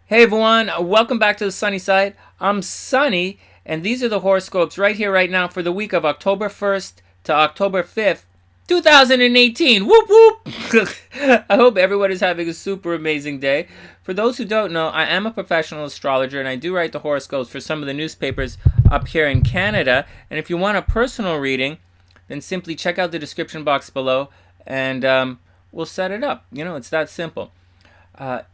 Hey everyone, welcome back to the Sunny Side. I'm Sunny, and these are the horoscopes right here, right now for the week of October 1st to October 5th, 2018. Whoop whoop! I hope everyone is having a super amazing day. For those who don't know, I am a professional astrologer, and I do write the horoscopes for some of the newspapers up here in Canada. And if you want a personal reading, then simply check out the description box below, and we'll set it up. You know, it's that simple.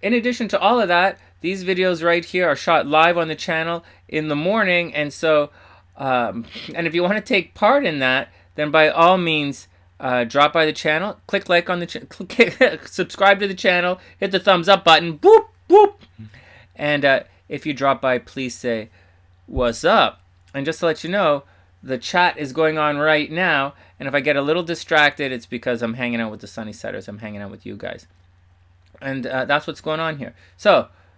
In addition to all of that, these videos right here are shot live on the channel in the morning, and so, and if you want to take part in that, then by all means, drop by the channel, click like on the subscribe to the channel, hit the thumbs up button, boop, boop, and if you drop by, please say, what's up? And just to let you know, the chat is going on right now, and if I get a little distracted, it's because I'm hanging out with the Sunny-Siders, I'm hanging out with you guys. And that's what's going on here.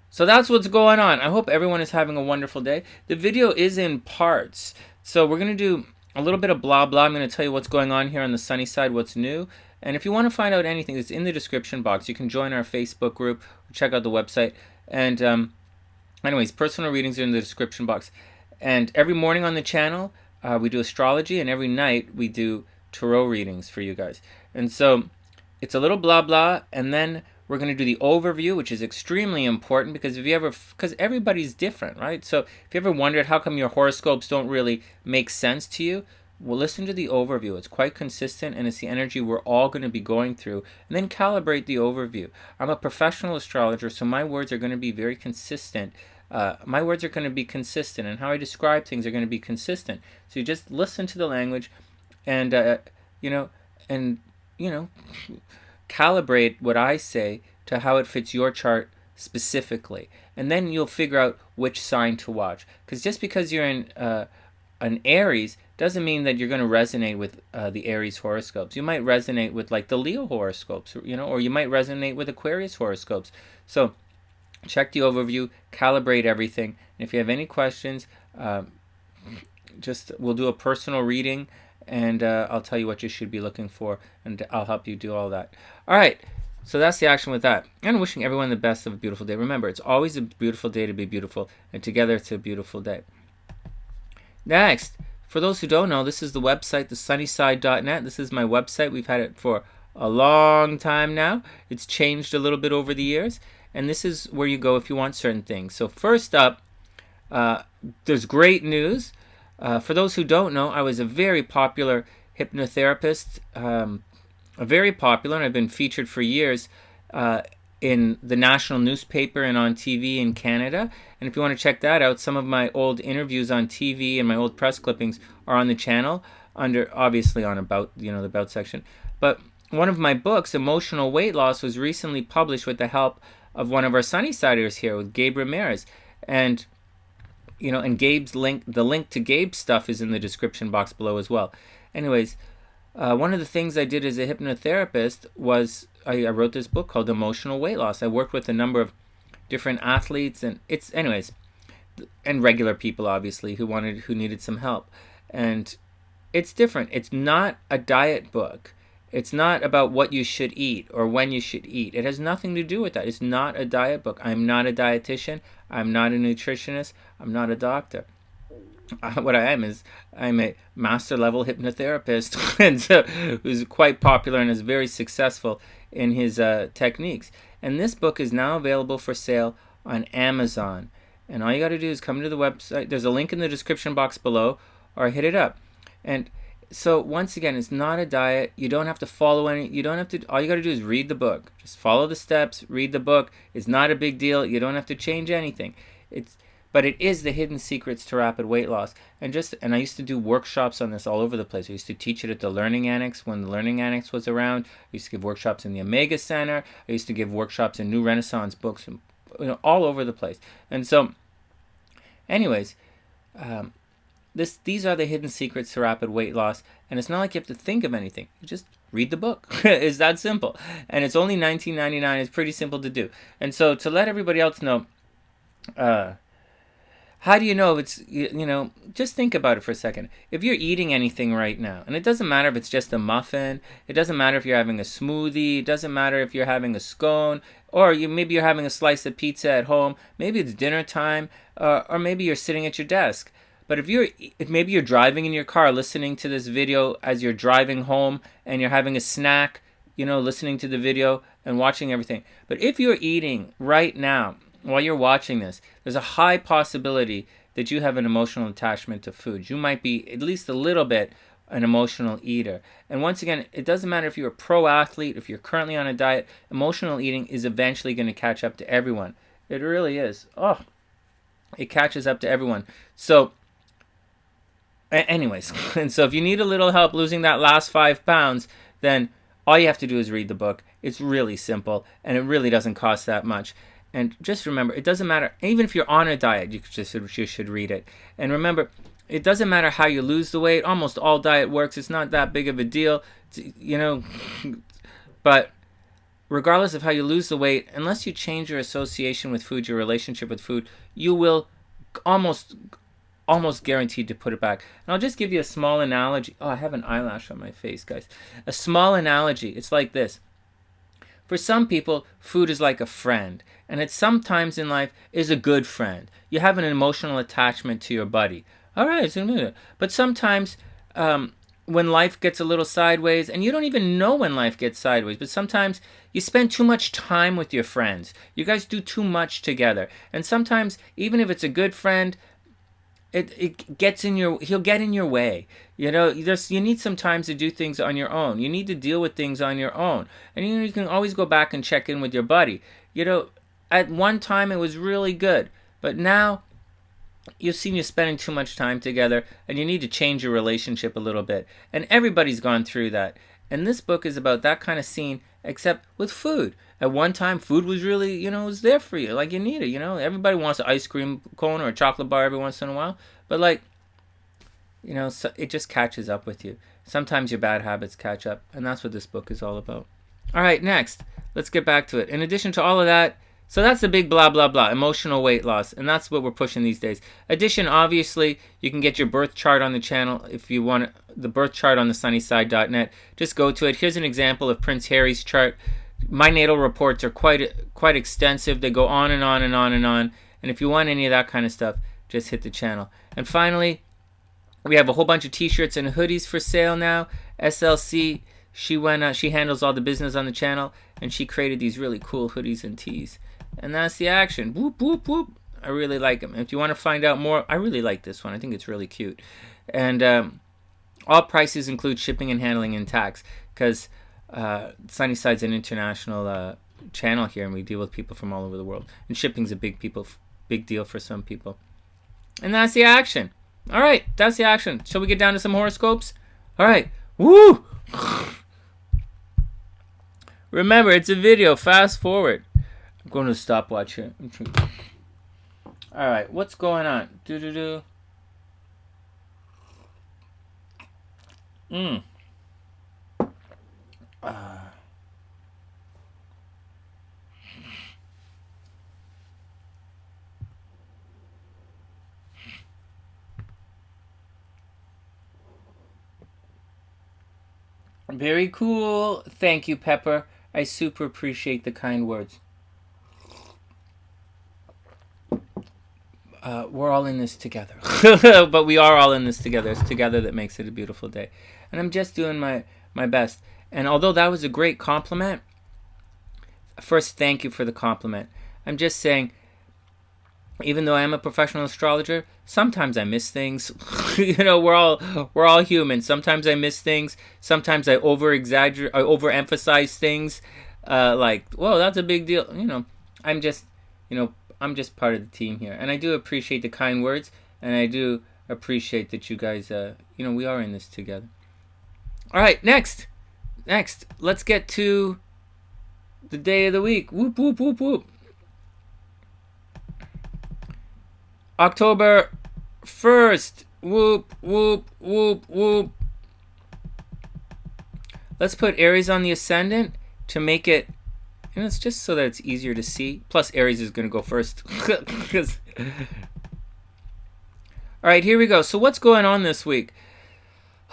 So that's what's going on. I hope everyone is having a wonderful day. The video is in parts. So we're going to do a little bit of blah blah. I'm going to tell you what's going on here on the Sunny Side, what's new. And if you want to find out anything, it's in the description box. You can join our Facebook group, check out the website. And anyways, personal readings are in the description box. And every morning on the channel, we do astrology. And every night, we do tarot readings for you guys. And so it's a little blah blah. And then we're going to do the overview, which is extremely important because because everybody's different, right? So if you ever wondered how come your horoscopes don't really make sense to you, well, listen to the overview. It's quite consistent, and it's the energy we're all going to be going through. And then calibrate the overview. I'm a professional astrologer, so my words are going to be very consistent. My words are going to be consistent, and how I describe things are going to be consistent. So you just listen to the language, and calibrate what I say to how it fits your chart specifically, and then you'll figure out which sign to watch. Because just because you're in an Aries doesn't mean that you're going to resonate with the Aries horoscopes. You might resonate with like the Leo horoscopes, or you might resonate with Aquarius horoscopes. So check the overview, calibrate everything, and if you have any questions, we'll do a personal reading. And I'll tell you what you should be looking for, and I'll help you do all that. All right, so that's the action with that. And wishing everyone the best of a beautiful day. Remember, it's always a beautiful day to be beautiful, and together it's a beautiful day. Next, for those who don't know, this is the website, TheSunnySide.net. This is my website. We've had it for a long time now. It's changed a little bit over the years, and this is where you go if you want certain things. So first up, there's great news. For those who don't know, I was a very popular hypnotherapist, very popular, and I've been featured for years in the national newspaper and on TV in Canada. And if you want to check that out, some of my old interviews on TV and my old press clippings are on the channel, obviously on About, the About section. But one of my books, Emotional Weight Loss, was recently published with the help of one of our Sunny-Siders here, with Gabe Ramirez. And Gabe's link, the link to Gabe's stuff is in the description box below as well. Anyways, one of the things I did as a hypnotherapist was I wrote this book called Emotional Weight Loss. I worked with a number of different athletes and regular people, obviously, who needed some help. And it's different. It's not a diet book. It's not about what you should eat or when you should eat. It has nothing to do with that. It's not a diet book. I'm not a dietitian. I'm not a nutritionist. I'm not a doctor. What I am is I'm a master level hypnotherapist and who's quite popular and is very successful in his techniques. And this book is now available for sale on Amazon. And all you got to do is come to the website. There's a link in the description box below, or hit it up. And so once again, it's not a diet. You don't have to follow any. You don't have to. All you got to do is read the book. Just follow the steps. Read the book. It's not a big deal. You don't have to change anything. But it is the hidden secrets to rapid weight loss. And I used to do workshops on this all over the place. I used to teach it at the Learning Annex when the Learning Annex was around. I used to give workshops in the Omega Center. I used to give workshops in New Renaissance books, and all over the place. And so, anyways. These are the hidden secrets to rapid weight loss, and it's not like you have to think of anything. You just read the book. It's that simple, and it's only $19.99. It's pretty simple to do. And so to let everybody else know, How do you know if it's, just think about it for a second. If you're eating anything right now, and it doesn't matter if it's just a muffin, it doesn't matter if you're having a smoothie, it doesn't matter if you're having a scone, or maybe you're having a slice of pizza at home, maybe it's dinner time, or maybe you're sitting at your desk. But if maybe you're driving in your car listening to this video as you're driving home and you're having a snack, listening to the video and watching everything. But if you're eating right now, while you're watching this, there's a high possibility that you have an emotional attachment to food. You might be at least a little bit an emotional eater. And once again, it doesn't matter if you're a pro athlete, if you're currently on a diet, emotional eating is eventually going to catch up to everyone. It really is. Oh, it catches up to everyone. So, anyways, and so if you need a little help losing that last 5 pounds, then all you have to do is read the book. It's really simple, and it really doesn't cost that much. And just remember, it doesn't matter, even if you're on a diet, you should read it. And remember, it doesn't matter how you lose the weight. Almost all diet works. It's not that big of a deal, But regardless of how you lose the weight, unless you change your association with food, your relationship with food, you will almost guaranteed to put it back. And I'll just give you a small analogy. Oh, I have an eyelash on my face, guys. A small analogy. It's like this. For some people, food is like a friend, and it sometimes in life is a good friend. You have an emotional attachment to your buddy. All right, but sometimes when life gets a little sideways, and you don't even know when life gets sideways, but sometimes you spend too much time with your friends. You guys do too much together. And sometimes, even if it's a good friend, it gets he'll get in your way. You need some time to do things on your own. You need to deal with things on your own. And you can always go back and check in with your buddy. At one time it was really good, but now you've seen you spending too much time together, and you need to change your relationship a little bit. And everybody's gone through that. And this book is about that kind of scene, except with food. At one time, food was really, it was there for you. Like, you need it, Everybody wants an ice cream cone or a chocolate bar every once in a while. But, so it just catches up with you. Sometimes your bad habits catch up. And that's what this book is all about. All right, next. Let's get back to it. In addition to all of that, so that's the big blah, blah, blah, emotional weight loss. And that's what we're pushing these days. Addition, obviously, you can get your birth chart on the channel if you want the birth chart on TheSunnySide.net. Just go to it. Here's an example of Prince Harry's chart. My natal reports are quite extensive. They go on and on and on and on. And if you want any of that kind of stuff, just hit the channel. And finally, we have a whole bunch of t-shirts and hoodies for sale now. SLC, she handles all the business on the channel, and she created these really cool hoodies and tees. And that's the action. Whoop, whoop, whoop. I really like them. If you want to find out more, I really like this one. I think it's really cute. And all prices include shipping and handling and tax, because SunnySide's an international channel here, and we deal with people from all over the world. And shipping's a big deal for some people. And that's the action. All right, that's the action. Shall we get down to some horoscopes? All right. Woo! Remember, it's a video. Fast forward. I'm going to stopwatch here. All right, what's going on? Very cool. Thank you, Pepper. I super appreciate the kind words. We're all in this together. But we are all in this together. It's together that makes it a beautiful day. And I'm just doing my best. And although that was a great compliment, first, thank you for the compliment. I'm just saying, even though I am a professional astrologer, sometimes I miss things. We're all human. Sometimes I miss things. Sometimes I over-exaggerate, I overemphasize things. Like, whoa, that's a big deal. I'm just part of the team here. And I do appreciate the kind words. And I do appreciate that you guys, we are in this together. All right, next. Let's get to the day of the week. Whoop, whoop, whoop, whoop. October 1st. Whoop, whoop, whoop, whoop. Let's put Aries on the ascendant to make it, and it's just so that it's easier to see. Plus, Aries is going to go first. All right, here we go. So what's going on this week?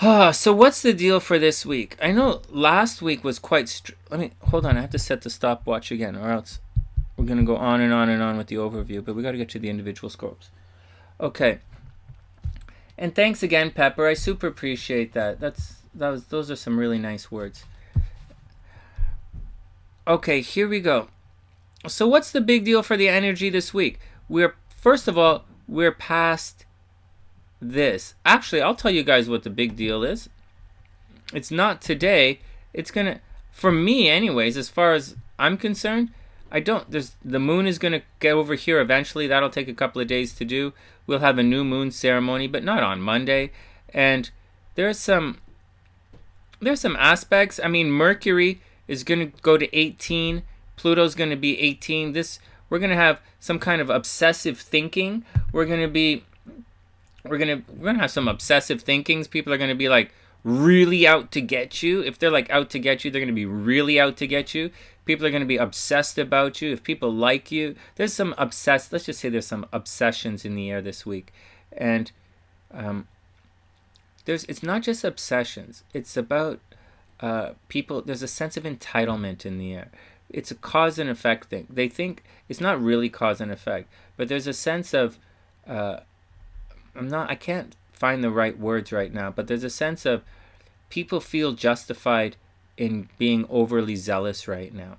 So what's the deal for this week? I know last week was quite... Let me... Hold on, I have to set the stopwatch again, or else we're going to go on and on and on with the overview, but we got to get to the individual scopes. Okay. And thanks again, Pepper. I super appreciate that. Those are some really nice words. Okay, here we go. So what's the big deal for the energy this week? First of all, we're past this. Actually, I'll tell you guys what the big deal is. It's not today. It's gonna, for me anyways, as far as I'm concerned, the moon is gonna get over here eventually. That'll take a couple of days to do. We'll have a new moon ceremony, but not on Monday. And there's some aspects. I mean, Mercury is gonna go to 18. Pluto's gonna be 18. We're gonna have some kind of obsessive thinking. We're gonna have some obsessive thinkings. People are gonna be like really out to get you. If they're like out to get you, they're gonna be really out to get you. People are gonna be obsessed about you. If people like you, let's just say there's some obsessions in the air this week. And it's not just obsessions. It's about people. There's a sense of entitlement in the air. It's a cause and effect thing. They think it's not really cause and effect, but there's a sense of I can't find the right words right now, but there's a sense of people feel justified in being overly zealous right now.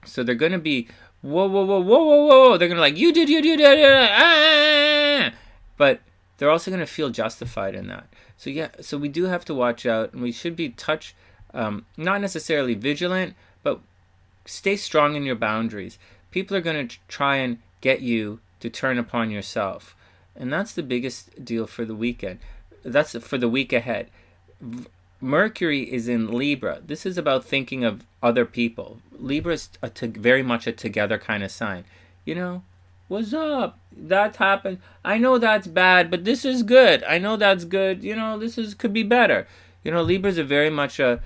So they're going to be, whoa. They're going to like, you did, ah! But they're also going to feel justified in that. So yeah, so we do have to watch out, and we should be not necessarily vigilant, but stay strong in your boundaries. People are going to try and get you to turn upon yourself. And that's the biggest deal for the weekend. That's for the week ahead. Mercury is in Libra. This is about thinking of other people. Libra is very much a together kind of sign. You know, what's up? That happened. I know that's bad, but this is good. I know that's good. You know, could be better. You know, Libra is very much a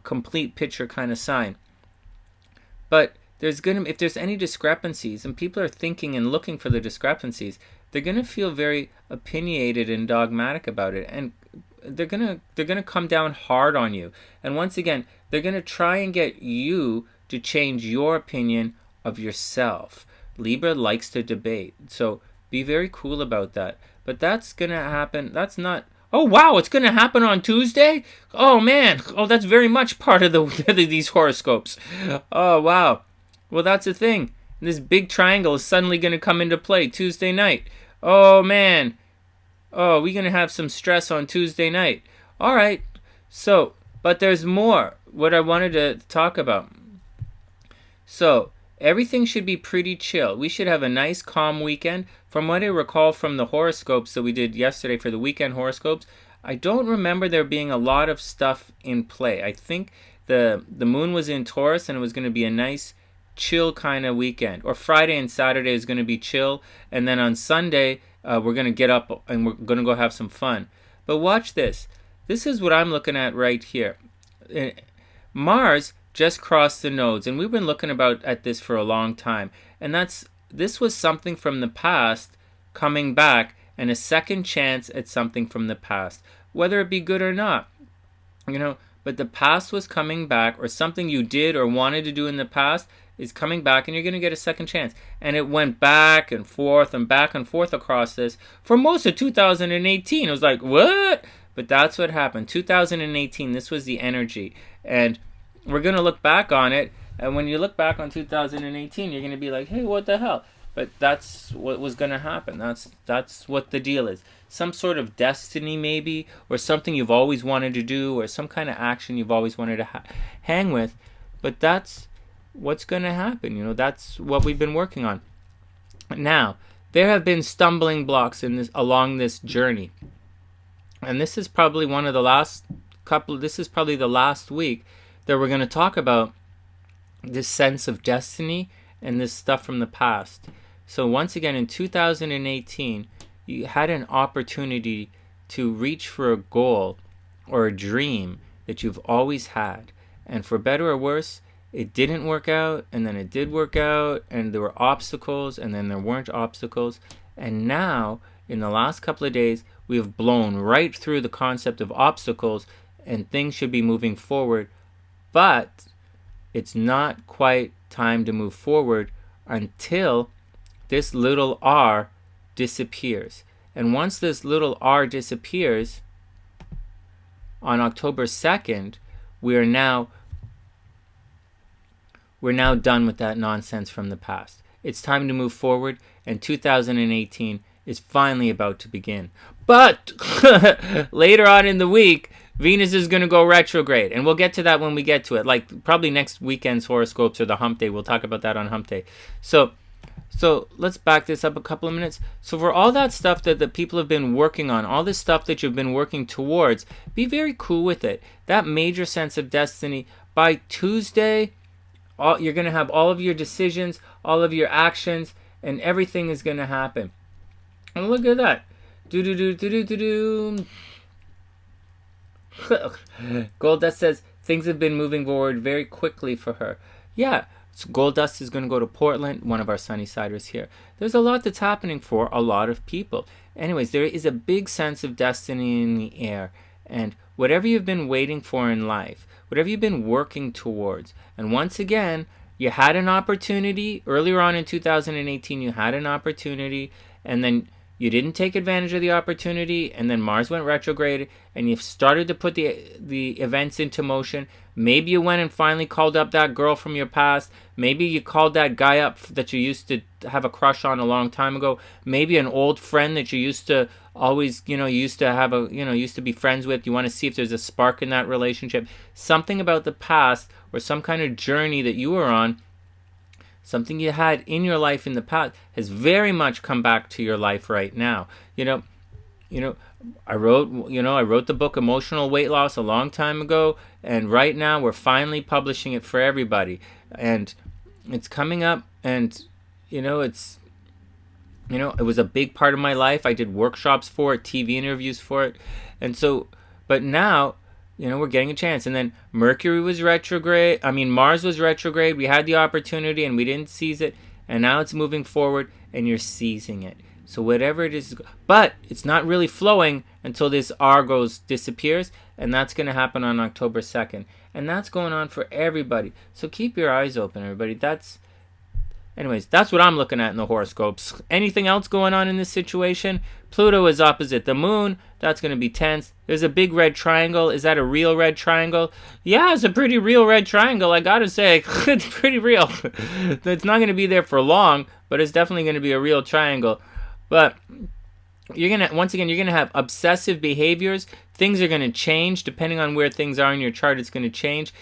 complete picture kind of sign. But if there's any discrepancies, and people are thinking and looking for the discrepancies, they're gonna feel very opinionated and dogmatic about it, and they're gonna come down hard on you. And once again, they're gonna try and get you to change your opinion of yourself. Libra likes to debate, so be very cool about that. But that's gonna happen. That's not. Oh wow, it's gonna happen on Tuesday. Oh man, that's very much part of these horoscopes. Oh wow. Well, that's the thing. This big triangle is suddenly gonna come into play Tuesday night. Oh man. Oh, we're going to have some stress on Tuesday night. All right. So, but there's more. What I wanted to talk about. So, everything should be pretty chill. We should have a nice, calm weekend. From what I recall from the horoscopes that we did yesterday for the weekend horoscopes, I don't remember there being a lot of stuff in play. I think the moon was in Taurus, and it was going to be a nice, chill kind of weekend. Or Friday and Saturday is going to be chill, and then on Sunday we're going to get up and we're going to go have some fun. But watch this. This is what I'm looking at right here. Mars just crossed the nodes, and we've been looking at this for a long time. And this was something from the past coming back, and a second chance at something from the past, whether it be good or not. You know, but the past was coming back, or something you did or wanted to do in the past is coming back, and you're going to get a second chance. And it went back and forth across this for most of 2018. It was like, what? But that's what happened. 2018, this was the energy. And we're going to look back on it, and when you look back on 2018, you're going to be like, hey, what the hell? But that's what was going to happen. That's what the deal is. Some sort of destiny maybe, or something you've always wanted to do, or some kind of action you've always wanted to hang with. But that's what's going to happen. You know, that's what we've been working on. Now, there have been stumbling blocks along this journey. And this is probably this is probably the last week that we're going to talk about this sense of destiny and this stuff from the past. So once again, in 2018, you had an opportunity to reach for a goal or a dream that you've always had. And for better or worse, it didn't work out, and then it did work out, and there were obstacles, and then there weren't obstacles. And now in the last couple of days, we have blown right through the concept of obstacles, and things should be moving forward. But it's not quite time to move forward until this little r disappears. And once this little r disappears, on October 2nd, we're now done with that nonsense from the past. It's time to move forward, and 2018 is finally about to begin. But later on in the week, Venus is going to go retrograde, and we'll get to that when we get to it. Like probably next weekend's horoscopes or the hump day. We'll talk about that on hump day. So let's back this up a couple of minutes. So for all that stuff that the people have been working on, all this stuff that you've been working towards, be very cool with it. That major sense of destiny, by Tuesday, you're going to have all of your decisions, all of your actions, and everything is going to happen. And look at that. Gold Dust says things have been moving forward very quickly for her. Yeah, so Gold Dust is going to go to Portland, one of our SunnySiders here. There's a lot that's happening for a lot of people. Anyways, there is a big sense of destiny in the air. And whatever you've been waiting for in life, whatever you've been working towards, and once again, you had an opportunity earlier on in 2018, you had an opportunity, and then you didn't take advantage of the opportunity, and then Mars went retrograde, and you started to put the events into motion. Maybe you went and finally called up that girl from your past. Maybe you called that guy up that you used to have a crush on a long time ago. Maybe an old friend that you used to always, used to be friends with. You want to see if there's a spark in that relationship. Something about the past or some kind of journey that you were on, something you had in your life in the past has very much come back to your life right now. I wrote the book Emotional Weight Loss a long time ago, and right now we're finally publishing it for everybody. And it's coming up, and it was a big part of my life. I did workshops for it, TV interviews for it. And so, but now, we're getting a chance. And then Mars was retrograde. We had the opportunity and we didn't seize it. And now it's moving forward and you're seizing it. So whatever it is, but it's not really flowing until this R disappears. And that's going to happen on October 2nd. And that's going on for everybody. So keep your eyes open, everybody. Anyways, that's what I'm looking at in the horoscopes. Anything else going on in this situation? Pluto is opposite the moon. That's going to be tense. There's a big red triangle. Is that a real red triangle? Yeah, it's a pretty real red triangle. I got to say, it's pretty real. It's not going to be there for long, but it's definitely going to be a real triangle. But you're going to have obsessive behaviors. Things are going to change depending on where things are in your chart. It's going to change.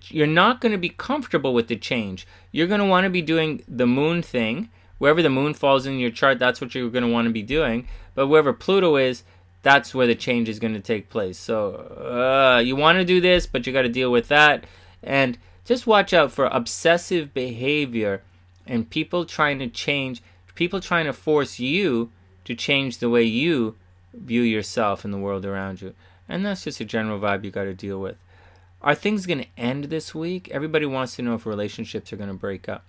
You're not going to be comfortable with the change. You're going to want to be doing the moon thing. Wherever the moon falls in your chart, that's what you're going to want to be doing. But wherever Pluto is, that's where the change is going to take place. So you want to do this, but you got to deal with that. And just watch out for obsessive behavior and people trying to change, people trying to force you to change the way you view yourself and the world around you. And that's just a general vibe you got to deal with. Are things going to end this week? Everybody wants to know if relationships are going to break up.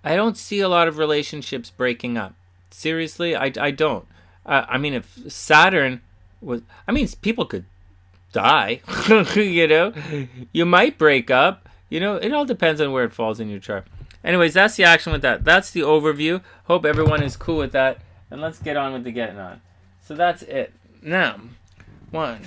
I don't see a lot of relationships breaking up. Seriously, I don't. If Saturn was... people could die, You might break up. It all depends on where it falls in your chart. Anyways, that's the action with that. That's the overview. Hope everyone is cool with that. And let's get on with the getting on. So that's it. Now, one.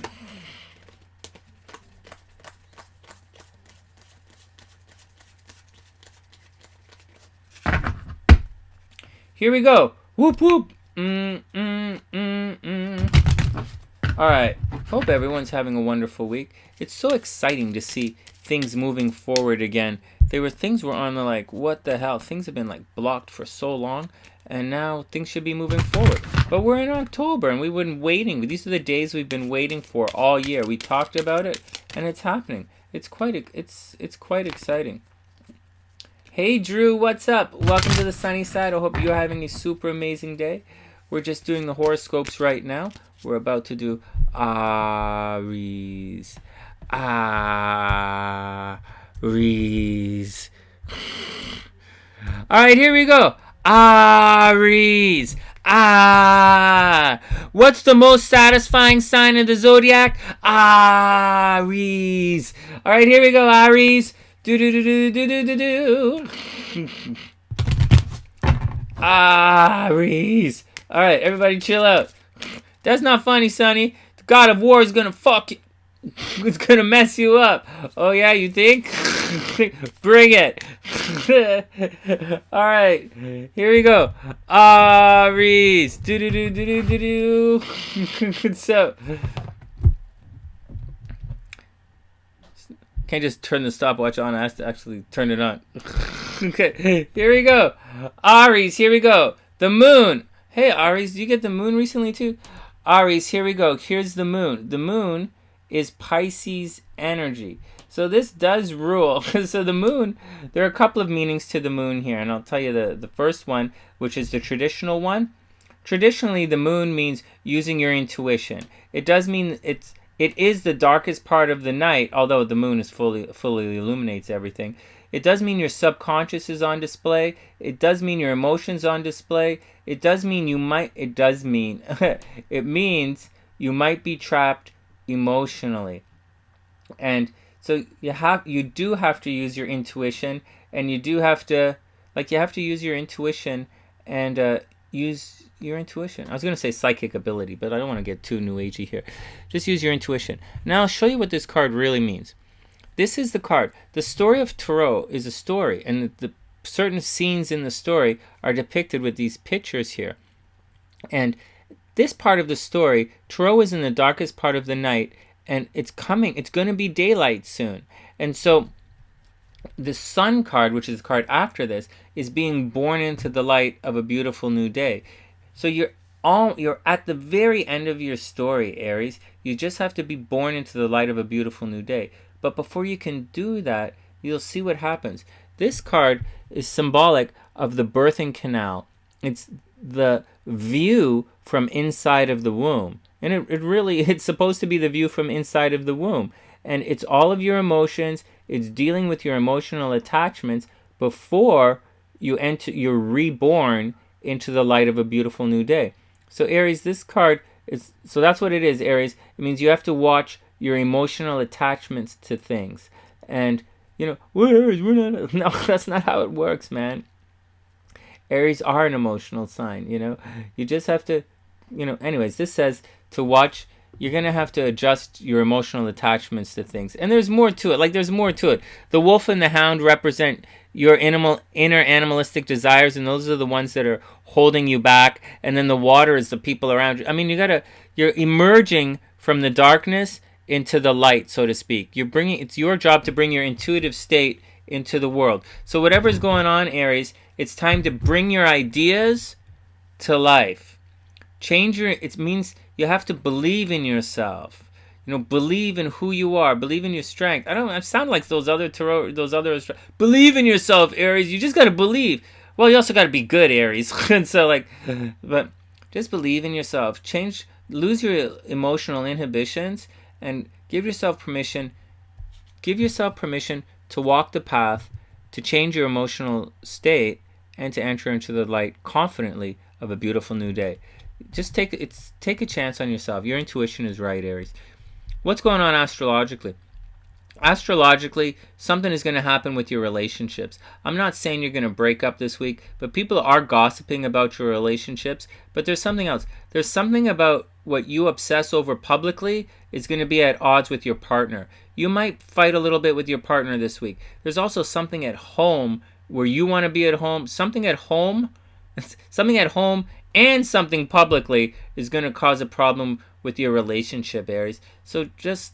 Here we go. Whoop whoop. Alright. Hope everyone's having a wonderful week. It's so exciting to see things moving forward again. Things were on the what the hell? Things have been blocked for so long. And now things should be moving forward. But we're in October and we've been waiting. These are the days we've been waiting for all year. We talked about it and it's happening. It's quite exciting. Hey Drew, what's up? Welcome to the sunny side. I hope you're having a super amazing day. We're just doing the horoscopes right now. We're about to do Aries. Alright, here we go. Aries. Ah! What's the most satisfying sign of the zodiac? Aries. All right, here we go, Aries. Do do do do do do do do. Aries. All right, everybody, chill out. That's not funny, Sonny. The God of War is gonna fuck you. It's gonna mess you up. Oh yeah, you think? Bring it. All right, here we go. Aries. Do do do do do do do. So, can't just turn the stopwatch on. I have to actually turn it on. Okay, here we go. Aries. Here we go. The moon. Hey, Aries, did you get the moon recently too? Aries. Here we go. Here's the moon. The moon is Pisces energy. So this does rule. So the moon, there are a couple of meanings to the moon here, and I'll tell you the first one, which is the traditional one. Traditionally, the moon means using your intuition. It does mean it is the darkest part of the night, although the moon is fully illuminates everything. It does mean your subconscious is on display. It does mean your emotions on display. It does mean it means you might be trapped emotionally. And so you do have to use your intuition, and you have to use your intuition and use your intuition. I was going to say psychic ability, but I don't want to get too new agey here. Just use your intuition. Now I'll show you what this card really means. This is the card. The story of Tarot is a story, and the certain scenes in the story are depicted with these pictures here. And this part of the story, Tarot is in the darkest part of the night, and it's going to be daylight soon. And so the Sun card, which is the card after this, is being born into the light of a beautiful new day. So you're at the very end of your story, Aries. You just have to be born into the light of a beautiful new day. But before you can do that, you'll see what happens. This card is symbolic of the birthing canal. It's the view from inside of the womb. And it's supposed to be the view from inside of the womb. And it's all of your emotions. It's dealing with your emotional attachments before you're reborn into the light of a beautiful new day. So Aries, this card so that's what it is, Aries. It means you have to watch your emotional attachments to things. And, no, that's not how it works, man. Aries are an emotional sign, You just have to, anyways, this says to watch, you're going to have to adjust your emotional attachments to things. And there's more to it. There's more to it. The wolf and the hound represent your inner animalistic desires, and those are the ones that are holding you back. And then the water is the people around you. I mean, you're emerging from the darkness into the light, so to speak. It's your job to bring your intuitive state into the world. So whatever's going on, Aries, it's time to bring your ideas to life. It means you have to believe in yourself. Believe in who you are. Believe in your strength. I sound like those other believe in yourself, Aries. You just got to believe. Well, you also got to be good, Aries. And so but just believe in yourself. Lose your emotional inhibitions and give yourself permission to walk the path, to change your emotional state, and to enter into the light confidently of a beautiful new day. Just take a chance on yourself. Your intuition is right, Aries. What's going on astrologically? Astrologically, something is going to happen with your relationships. I'm not saying you're going to break up this week, but people are gossiping about your relationships. But there's something else. There's something about what you obsess over publicly is going to be at odds with your partner. You might fight a little bit with your partner this week. There's also something at home where you want to be at home. Something at home and something publicly is going to cause a problem with your relationship, Aries. So just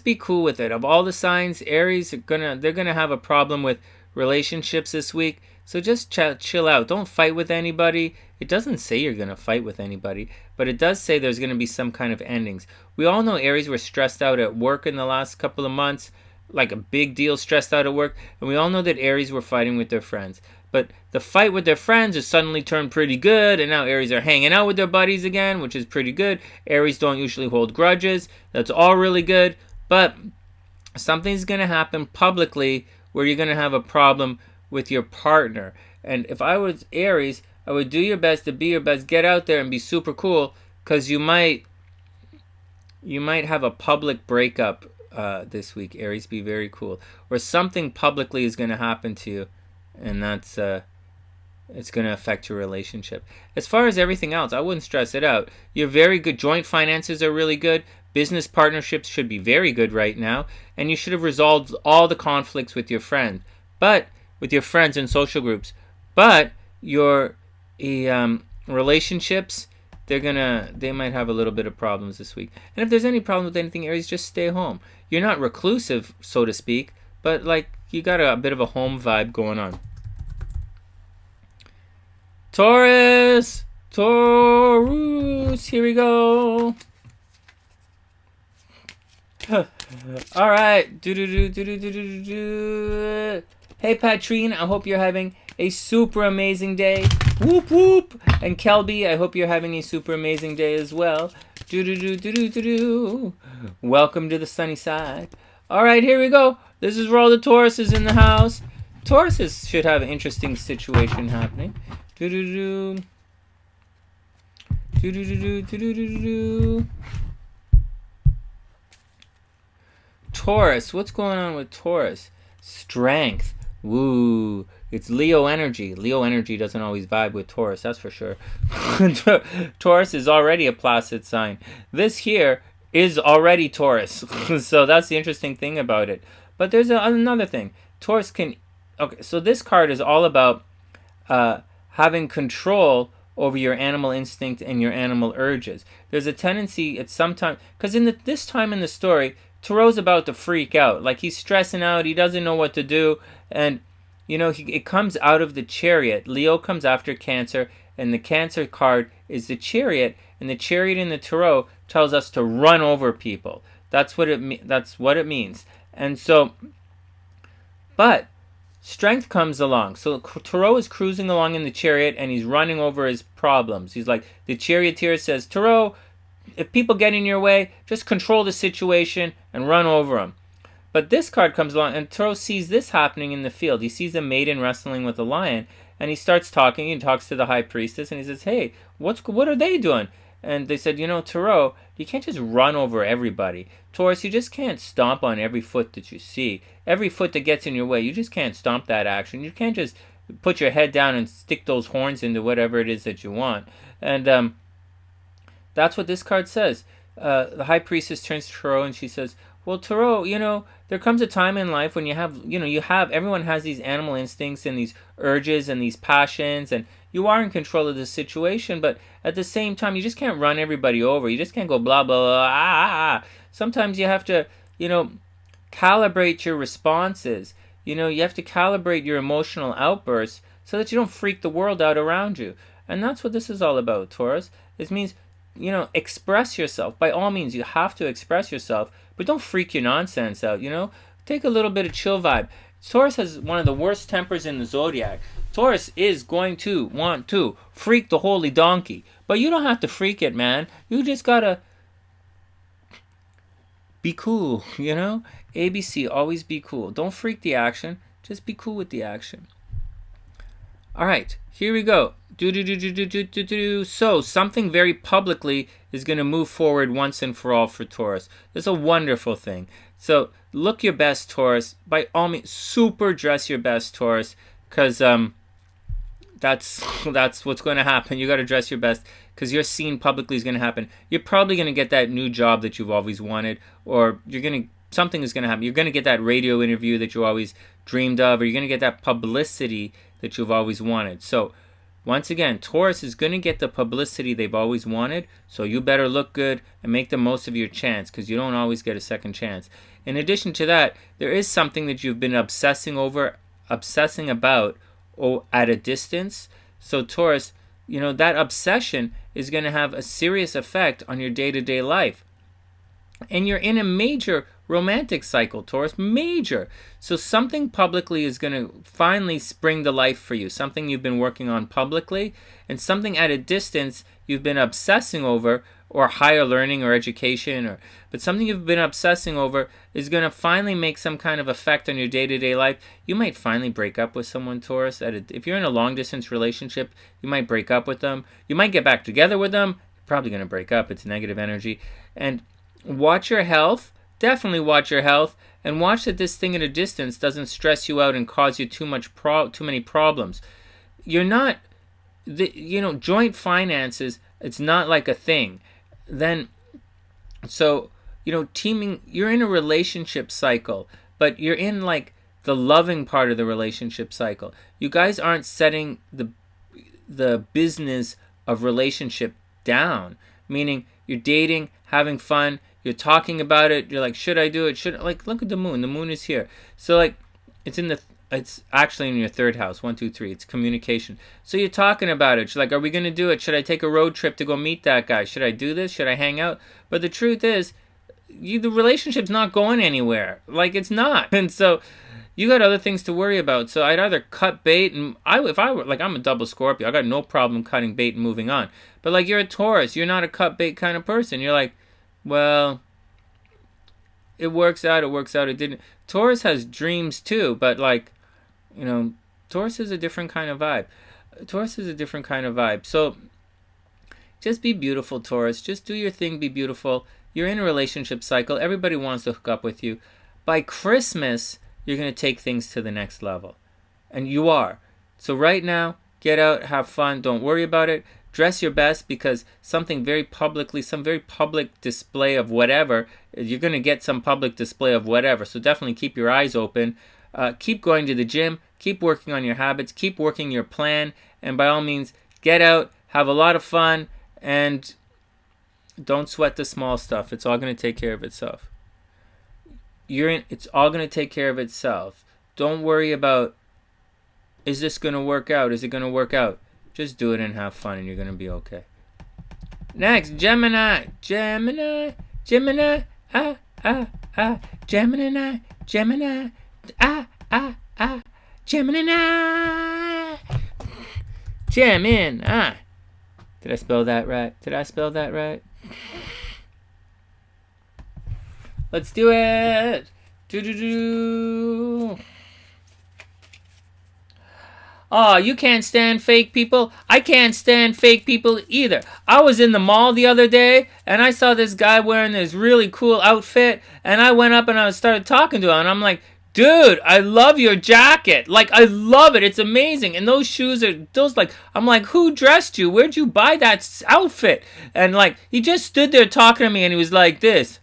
be cool with it. Of all the signs, Aries they're gonna have a problem with relationships this week. So just chill out. Don't fight with anybody. It doesn't say you're gonna fight with anybody, but it does say there's gonna be some kind of endings. We all know Aries were stressed out at work in the last couple of months, like a big deal, stressed out at work, and we all know that Aries were fighting with their friends. But the fight with their friends has suddenly turned pretty good, and now Aries are hanging out with their buddies again, which is pretty good. Aries don't usually hold grudges. That's all really good. But something's going to happen publicly where you're going to have a problem with your partner. And if I was Aries, I would do your best to be your best. Get out there and be super cool, because you might have a public breakup this week, Aries. Be very cool. Or something publicly is going to happen to you, and that's it's going to affect your relationship. As far as everything else, I wouldn't stress it out. You're very good. Joint finances are really good. Business partnerships should be very good right now, and you should have resolved all the conflicts with your friends and social groups. But your relationships, they might have a little bit of problems this week. And if there's any problem with anything, Aries, just stay home. You're not reclusive, so to speak, but like you got a bit of a home vibe going on. Taurus, here we go. All right. Hey, Patrine, I hope you're having a super amazing day. Whoop, whoop. And Kelby, I hope you're having a super amazing day as well. Welcome to the sunny side. All right, here we go. This is where all the Tauruses in the house. Tauruses should have an interesting situation happening. Taurus, what's going on with Taurus? Strength. Woo. It's Leo energy. Leo energy doesn't always vibe with Taurus, that's for sure. Taurus is already a placid sign. This here is already Taurus. So that's the interesting thing about it. But there's another thing. Taurus can... Okay, so this card is all about having control over your animal instinct and your animal urges. There's a tendency at some time... Because this time in the story... Tauros's about to freak out. Like, he's stressing out. He doesn't know what to do. And, you know, it comes out of the Chariot. Leo comes after Cancer. And the Cancer card is the Chariot. And the Chariot in the Tarot tells us to run over people. That's what it means. And so, but strength comes along. So Tarot is cruising along in the Chariot. And he's running over his problems. He's like, the Charioteer says, Tarot, if people get in your way, just control the situation and run over them. But this card comes along, and Tarot sees this happening in the field. He sees a maiden wrestling with a lion, and he starts talking. He talks to the High Priestess, and he says, hey, what are they doing? And they said, you know, Tarot, you can't just run over everybody. Taurus, you just can't stomp on every foot that you see. Every foot that gets in your way, you just can't stomp that action. You can't just put your head down and stick those horns into whatever it is that you want. And that's what this card says. The High Priestess turns to Tarot and she says, well, Tarot, you know, there comes a time in life when everyone has these animal instincts and these urges and these passions, and you are in control of the situation, but at the same time, you just can't run everybody over. You just can't go blah, blah, blah, Sometimes you have to, calibrate your responses. You have to calibrate your emotional outbursts so that you don't freak the world out around you. And that's what this is all about, Taurus. This means, express yourself. By all means, you have to express yourself, but don't freak your nonsense out, Take a little bit of chill vibe. Taurus has one of the worst tempers in the zodiac. Taurus is going to want to freak the holy donkey. But you don't have to freak it, man. You just gotta be cool, ABC, always be cool. Don't freak the action. Just be cool with the action. All right, here we go. So, something very publicly is going to move forward once and for all for Taurus. It's a wonderful thing. So, look your best, Taurus. By all means, super dress your best, Taurus, because that's what's going to happen. You got to dress your best because your scene publicly is going to happen. You're probably going to get that new job that you've always wanted, or something is going to happen. You're going to get that radio interview that you always dreamed of, or you're going to get that publicity that you've always wanted. So, once again, Taurus is going to get the publicity they've always wanted, so you better look good and make the most of your chance, because you don't always get a second chance. In addition to that, there is something that you've been obsessing about at a distance. So Taurus, that obsession is going to have a serious effect on your day-to-day life. And you're in a major romantic cycle, Taurus, major. So something publicly is going to finally spring to life for you, something you've been working on publicly, and something at a distance you've been obsessing over, or higher learning or education, but something you've been obsessing over is going to finally make some kind of effect on your day-to-day life. You might finally break up with someone, Taurus. If you're in a long-distance relationship, you might break up with them. You might get back together with them. You're probably going to break up. It's negative energy. And watch your health. Definitely watch your health. And watch that this thing at a distance doesn't stress you out and cause you too many problems. You're not, joint finances, it's not like a thing. Then, so, teaming, you're in a relationship cycle, but you're in like the loving part of the relationship cycle. You guys aren't setting the business of relationship down, meaning you're dating, having fun, you're talking about it, you're like, should I do it? Look at the moon. The moon is here. So like, it's actually in your third house, 1, 2, 3. It's communication. So you're talking about it. You're like, are we going to do it? Should I take a road trip to go meet that guy? Should I do this? Should I hang out? But the truth is, the relationship's not going anywhere. Like, it's not. And so you got other things to worry about. So I'd either cut bait, and if I were, like, I'm a double Scorpio. I got no problem cutting bait and moving on. But like, you're a Taurus. You're not a cut bait kind of person. You're like, well, it works out. It didn't. Taurus has dreams too, but like, Taurus is a different kind of vibe. So just be beautiful, Taurus. Just do your thing, be beautiful. You're in a relationship cycle. Everybody wants to hook up with you. By Christmas, you're going to take things to the next level. And you are. So right now, get out, have fun. Don't worry about it. Dress your best, because some very public display of whatever, you're going to get some public display of whatever. So definitely keep your eyes open. Keep going to the gym. Keep working on your habits. Keep working your plan. And by all means, get out, have a lot of fun, and don't sweat the small stuff. It's all going to take care of itself. It's all going to take care of itself. Don't worry about, is this going to work out? Is it going to work out? Just do it and have fun, and you're going to be okay. Next, Gemini. Gemini. Gemini. Gemini. Gemini. Gemini. Gemini. Did I spell that right? Let's do it. Oh, you can't stand fake people? I can't stand fake people either. I was in the mall the other day, and I saw this guy wearing this really cool outfit, and I went up and I started talking to him, and I'm like, dude, I love your jacket. Like, I love it. It's amazing. And those shoes I'm like, who dressed you? Where'd you buy that outfit? And like, he just stood there talking to me, and he was like this.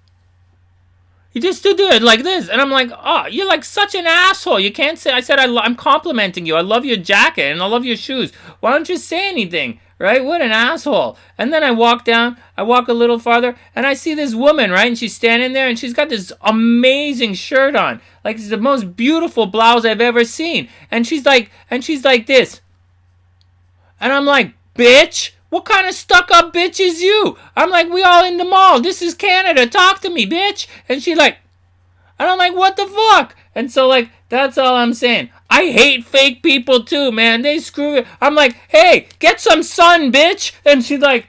He just stood there like this, and I'm like, oh, you're like such an asshole. You can't say, I said, I'm complimenting you. I love your jacket, and I love your shoes. Why don't you say anything, right? What an asshole. And then I walk a little farther, and I see this woman, right? And she's standing there, and she's got this amazing shirt on. Like, it's the most beautiful blouse I've ever seen. And she's like this. And I'm like, bitch. What kind of stuck-up bitch is you? I'm like, we all in the mall. This is Canada. Talk to me, bitch. And she's like, and I'm like, what the fuck? And so, like, that's all I'm saying. I hate fake people, too, man. They screw it. I'm like, hey, get some sun, bitch. And she's like,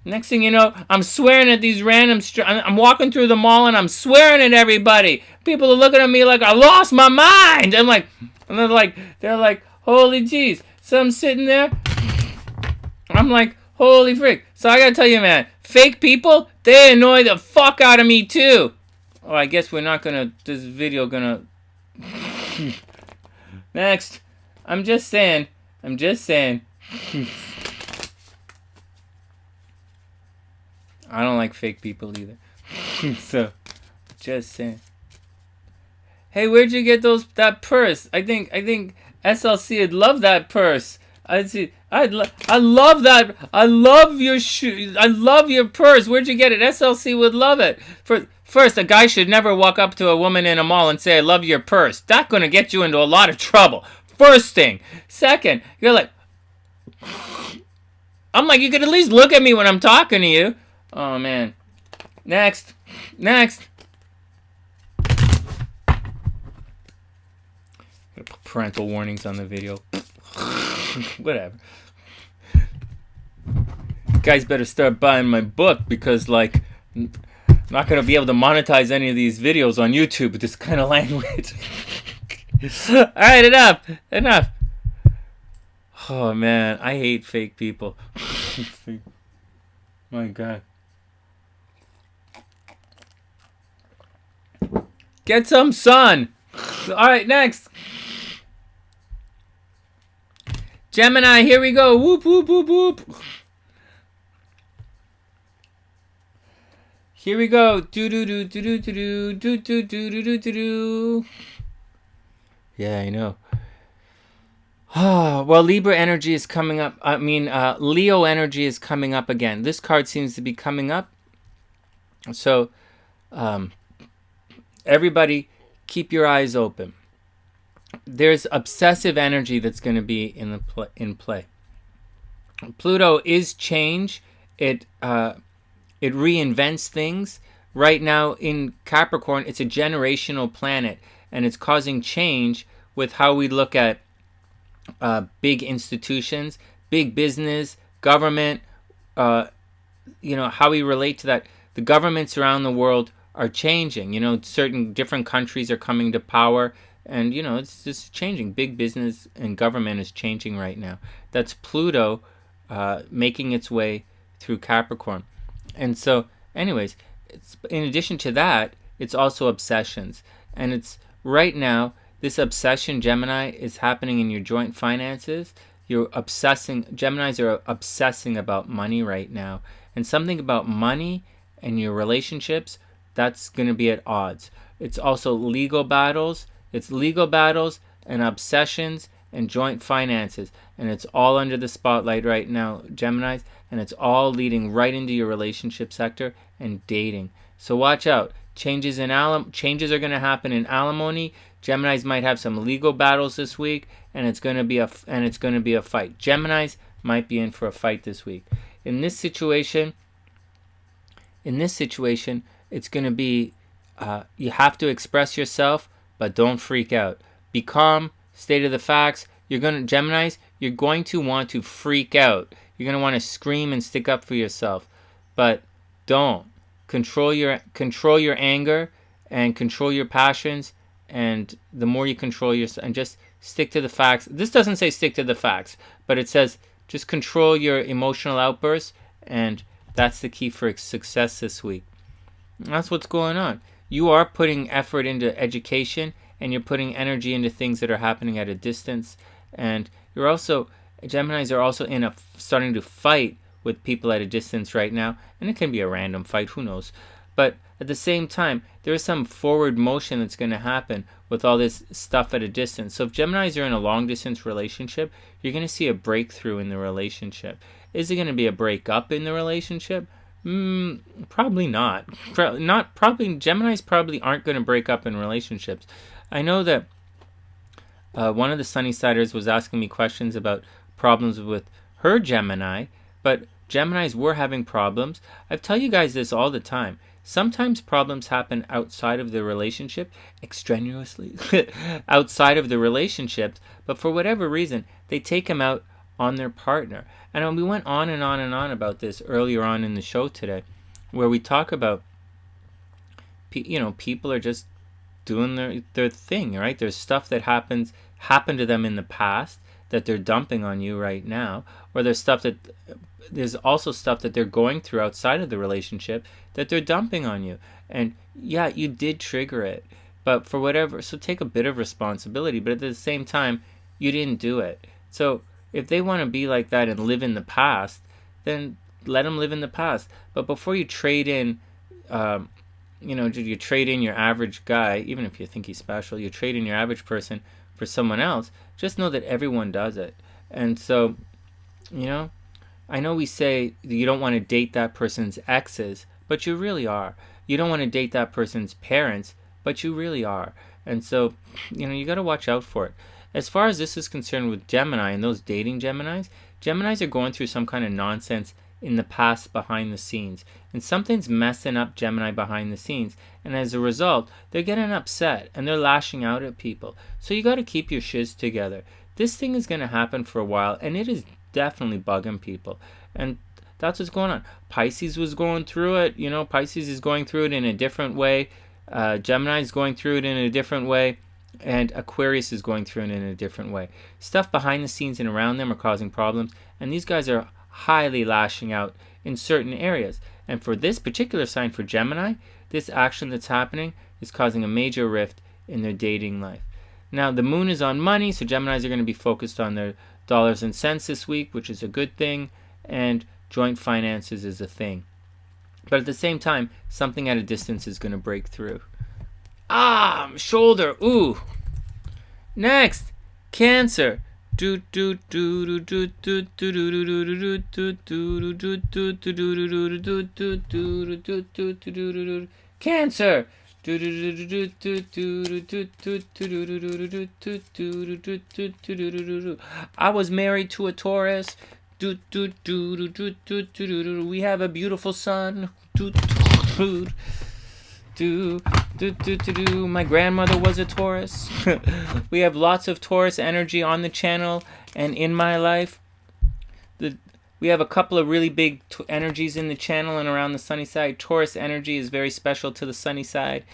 next thing you know, I'm swearing at these random... I'm walking through the mall, and I'm swearing at everybody. People are looking at me like I lost my mind. I'm like, and they're like, holy jeez. So I'm sitting there. I'm like, holy frick. So I gotta tell you, man, fake people, they annoy the fuck out of me too. Oh, I guess we're not gonna, this video gonna... Next. I'm just saying. I don't like fake people either. So, just saying. Hey, where'd you get that purse? I think SLC would love that purse. I love that. I love your shoe. I love your purse. Where'd you get it? SLC would love it. First, a guy should never walk up to a woman in a mall and say, I love your purse. That's going to get you into a lot of trouble. First thing. Second, you're like, I'm like, you could at least look at me when I'm talking to you. Oh, man. Next. Parental warnings on the video. Whatever. guys better start buying my book, because like I'm not gonna be able to monetize any of these videos on YouTube with this kind of language. All right, enough. Oh man, I hate fake people. My God. Get some sun. All right, next. Gemini, here we go. Whoop, whoop, whoop, whoop. Here we go. Do do do do do do do do do do do do. Yeah, I know. Well, Libra energy is coming up. Leo energy is coming up again. This card seems to be coming up. So, everybody, keep your eyes open. There's obsessive energy that's going to be in play. Pluto is change. It reinvents things. Right now in Capricorn, it's a generational planet, and it's causing change with how we look at big institutions, big business, government, how we relate to that. The governments around the world are changing. Certain different countries are coming to power, and, it's just changing. Big business and government is changing right now. That's Pluto making its way through Capricorn. And so, anyways, in addition to that, it's also obsessions. And it's right now, this obsession, Gemini, is happening in your joint finances. You're obsessing. Geminis are obsessing about money right now. And something about money and your relationships, that's going to be at odds. It's also legal battles. It's legal battles and obsessions and joint finances. And it's all under the spotlight right now, Geminis. And it's all leading right into your relationship sector and dating. So watch out. Changes are going to happen in alimony. Geminis might have some legal battles this week, and it's going to be a fight. Geminis might be in for a fight this week. In this situation, it's going to be you have to express yourself, but don't freak out. Be calm. State of the facts. Geminis, you're going to want to freak out. You're going to want to scream and stick up for yourself, but don't. Control your anger and control your passions, and the more you control yourself, and just stick to the facts. This doesn't say stick to the facts, but it says just control your emotional outbursts, and that's the key for success this week. And that's what's going on. You are putting effort into education, and you're putting energy into things that are happening at a distance, and Geminis are also starting to fight with people at a distance right now, and it can be a random fight, who knows. But at the same time, there is some forward motion that's going to happen with all this stuff at a distance. So if Geminis are in a long-distance relationship, you're going to see a breakthrough in the relationship. Is it going to be a breakup in the relationship? Probably not. Geminis probably aren't going to break up in relationships. I know that one of the SunnySiders was asking me questions about problems with her Gemini, but Geminis were having problems. I tell you guys this all the time. Sometimes problems happen outside of the relationship, extraneously, outside of the relationship, but for whatever reason, they take them out on their partner. And we went on and on and on about this earlier on in the show today, where we talk about, people are just doing their thing, right? There's stuff that happened to them in the past that they're dumping on you right now, or there's also stuff that they're going through outside of the relationship that they're dumping on you. And yeah, you did trigger it, but for whatever, so take a bit of responsibility, but at the same time, you didn't do it. So if they want to be like that and live in the past, then let them live in the past. But before you trade in, you trade in your average guy, even if you think he's special, you trade in your average person for someone else, just know that everyone does it. And so, I know we say you don't want to date that person's exes, but you really are. You don't want to date that person's parents, but you really are. And so, you got to watch out for it. As far as this is concerned with Gemini and those dating Geminis are going through some kind of nonsense in the past behind the scenes. And something's messing up Gemini behind the scenes. And as a result, they're getting upset and they're lashing out at people. So you got to keep your shiz together. This thing is going to happen for a while, and it is definitely bugging people. And That's what's going on. Pisces was going through it. You know, Pisces is going through it in a different way. Gemini is going through it in a different way. And Aquarius is going through it in a different way. Stuff behind the scenes and around them are causing problems. And these guys are highly lashing out in certain areas. And for this particular sign, for Gemini, this action that's happening is causing a major rift in their dating life. Now, the moon is on money, so Geminis are going to be focused on their dollars and cents this week, which is a good thing, and joint finances is a thing. But at the same time, something at a distance is going to break through. Shoulder, ooh. Next, Cancer. Cancer. I was married to a Taurus. We have a beautiful son. My grandmother was a Taurus. We have lots of Taurus energy on the channel and in my life. We have a couple of really big energies in the channel and around the sunny side. Taurus energy is very special to the sunny side.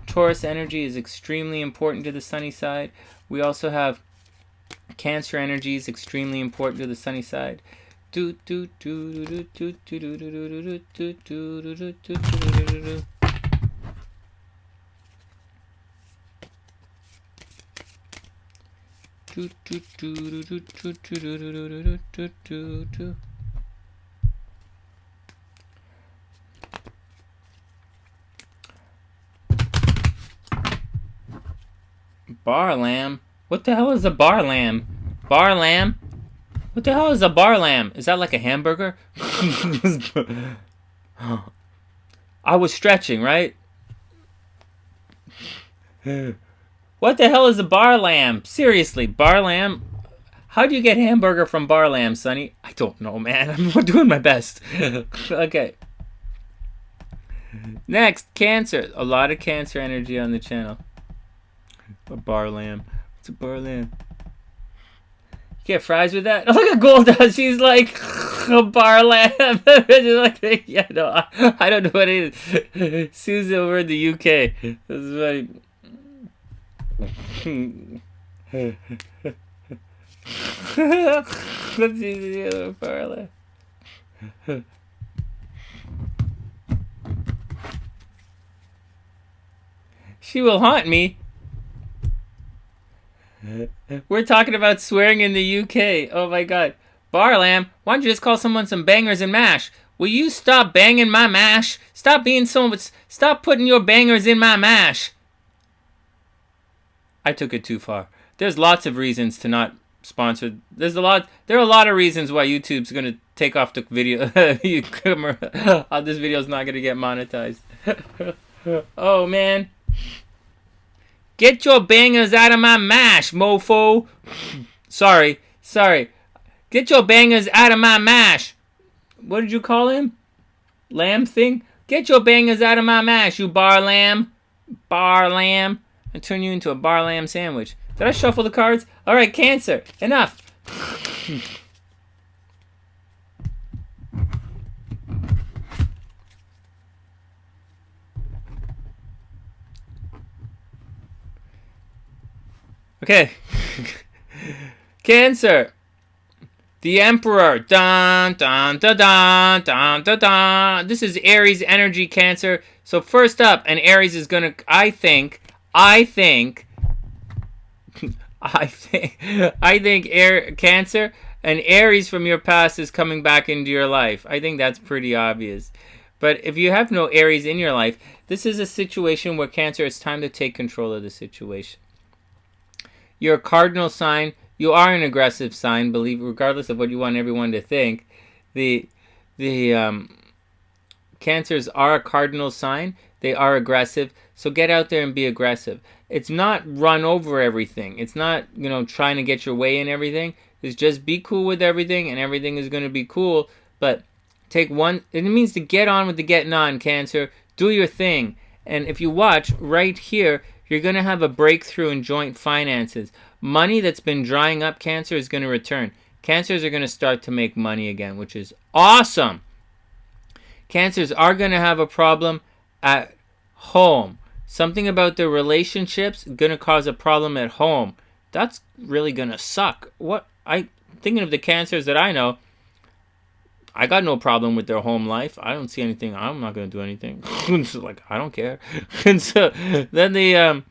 Taurus energy is extremely important to the sunny side. We also have Cancer energy is extremely important to the sunny side. Bar lamb? What the hell is a bar lamb? Bar lamb? What the hell is a bar lamb? Is that like a hamburger? I was stretching, right? What the hell is a bar lamb? Seriously, bar lamb? How do you get hamburger from bar lamb, Sonny? I don't know, man. I'm doing my best. Okay. Next, Cancer. A lot of Cancer energy on the channel. A bar lamb. What's a bar lamb? You get fries with that? Look at Golda. She's like, a bar lamb. Like, yeah, no, I don't know what it is. Sue's over in the UK. This is like... Let's see the other bar lamb. She will haunt me. We're talking about swearing in the UK. Oh my god. Bar lamb, why don't you just call someone some bangers and mash? Will you stop banging my mash? Stop being so much. Stop putting your bangers in my mash. I took it too far. There's lots of reasons to not sponsor. There are a lot of reasons why YouTube's gonna take off the video. This video's not gonna get monetized. Oh man. Get your bangers out of my mash, mofo. Sorry. Get your bangers out of my mash. What did you call him? Lamb thing? Get your bangers out of my mash, you bar lamb. Bar lamb. I turn you into a bar lamb sandwich. Did I shuffle the cards? Alright, Cancer. Enough. Okay. Cancer. The Emperor. Dun, dun, dun, dun, dun, dun, dun. This is Aries energy, Cancer. So first up, and Aries is gonna, I think Cancer and Aries from your past is coming back into your life. I think that's pretty obvious. But if you have no Aries in your life, this is a situation where Cancer, it's time to take control of the situation. You're a cardinal sign. You are an aggressive sign, believe, regardless of what you want everyone to think. The Cancers are a cardinal sign. They are aggressive. So get out there and be aggressive. It's not run over everything. It's not, trying to get your way in everything. It's just be cool with everything and everything is going to be cool. But take one, it means to get on with the getting on, Cancer. Do your thing. And if you watch right here, you're going to have a breakthrough in joint finances. Money that's been drying up, Cancer, is going to return. Cancers are going to start to make money again, which is awesome. Cancers are going to have a problem at home. Something about their relationships going to cause a problem at home. That's really going to suck. Thinking of the Cancers that I know, I got no problem with their home life. I don't see anything. I'm not going to do anything. So, like, I don't care. And so then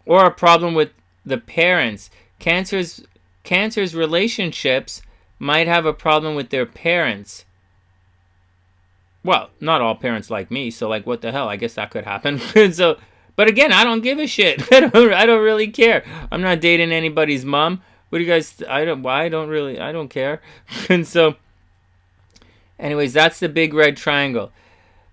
or a problem with the parents. Cancers relationships might have a problem with their parents. Well, not all parents like me, so like what the hell? I guess that could happen. So, but again, I don't give a shit. I don't really care. I'm not dating anybody's mom. What do you guys? I don't care. And so, anyways, that's the big red triangle.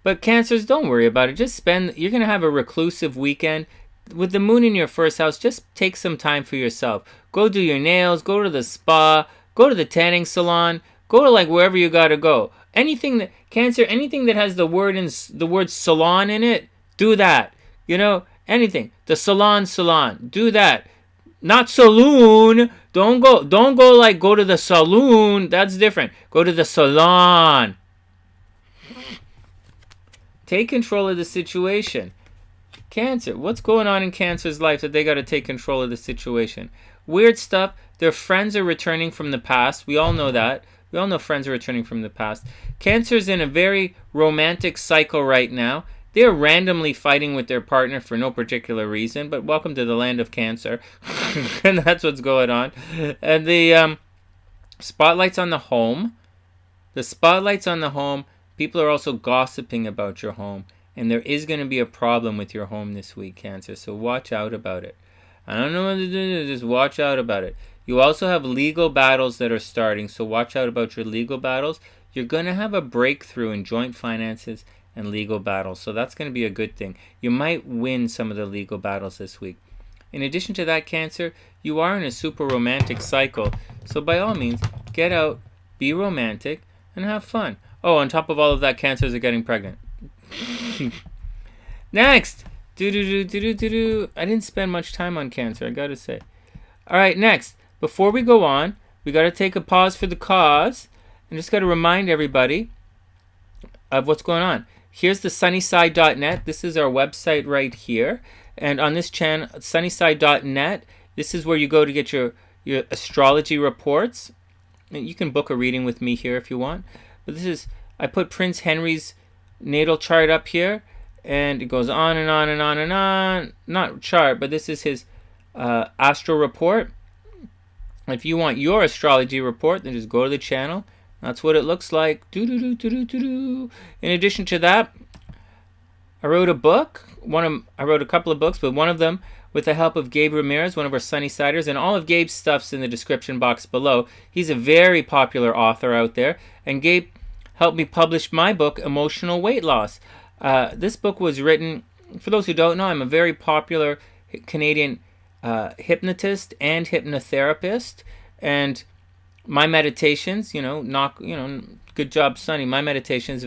But Cancers, don't worry about it. You're gonna have a reclusive weekend. With the moon in your first house, just take some time for yourself. Go do your nails, go to the spa, go to the tanning salon, go to like wherever you gotta go. Anything that has the word salon in it, do that. You know, anything. The salon, do that. Not saloon. Don't go like go to the saloon. That's different. Go to the salon. Take control of the situation. Cancer, what's going on in Cancer's life that they got to take control of the situation? Weird stuff. Their friends are returning from the past. We all know that. We all know friends are returning from the past. Cancer's in a very romantic cycle right now. They're randomly fighting with their partner for no particular reason, but welcome to the land of Cancer. And that's what's going on. And the spotlight's on the home. The spotlight's on the home. People are also gossiping about your home. And there is going to be a problem with your home this week, Cancer. So watch out about it. I don't know what to do. Just watch out about it. You also have legal battles that are starting. So watch out about your legal battles. You're going to have a breakthrough in joint finances and legal battles. So that's going to be a good thing. You might win some of the legal battles this week. In addition to that, Cancer, you are in a super romantic cycle. So by all means, get out, be romantic, and have fun. Oh, on top of all of that, Cancers are getting pregnant. Next. I didn't spend much time on Cancer, I gotta say. Alright, next. Before we go on, we gotta take a pause for the cause. And just gotta remind everybody of what's going on. Here's the SunnySide.net. This is our website right here. And on this channel, SunnySide.net, this is where you go to get your astrology reports. You can book a reading with me here if you want. But I put Prince Henry's natal chart up here, and it goes on and on and on and on. Not chart, but this is his Astro-Report. If you want your astrology report, then just go to the channel. That's what it looks like. In addition to that, I wrote a book. I wrote a couple of books, but one of them with the help of Gabe Ramirez, one of our SunnySiders, and all of Gabe's stuff's in the description box below. He's a very popular author out there, and Gabe helped me publish my book, Emotional Weight Loss. This book was written, for those who don't know, I'm a very popular Canadian hypnotist and hypnotherapist, and my meditations, good job, Sonny. My meditations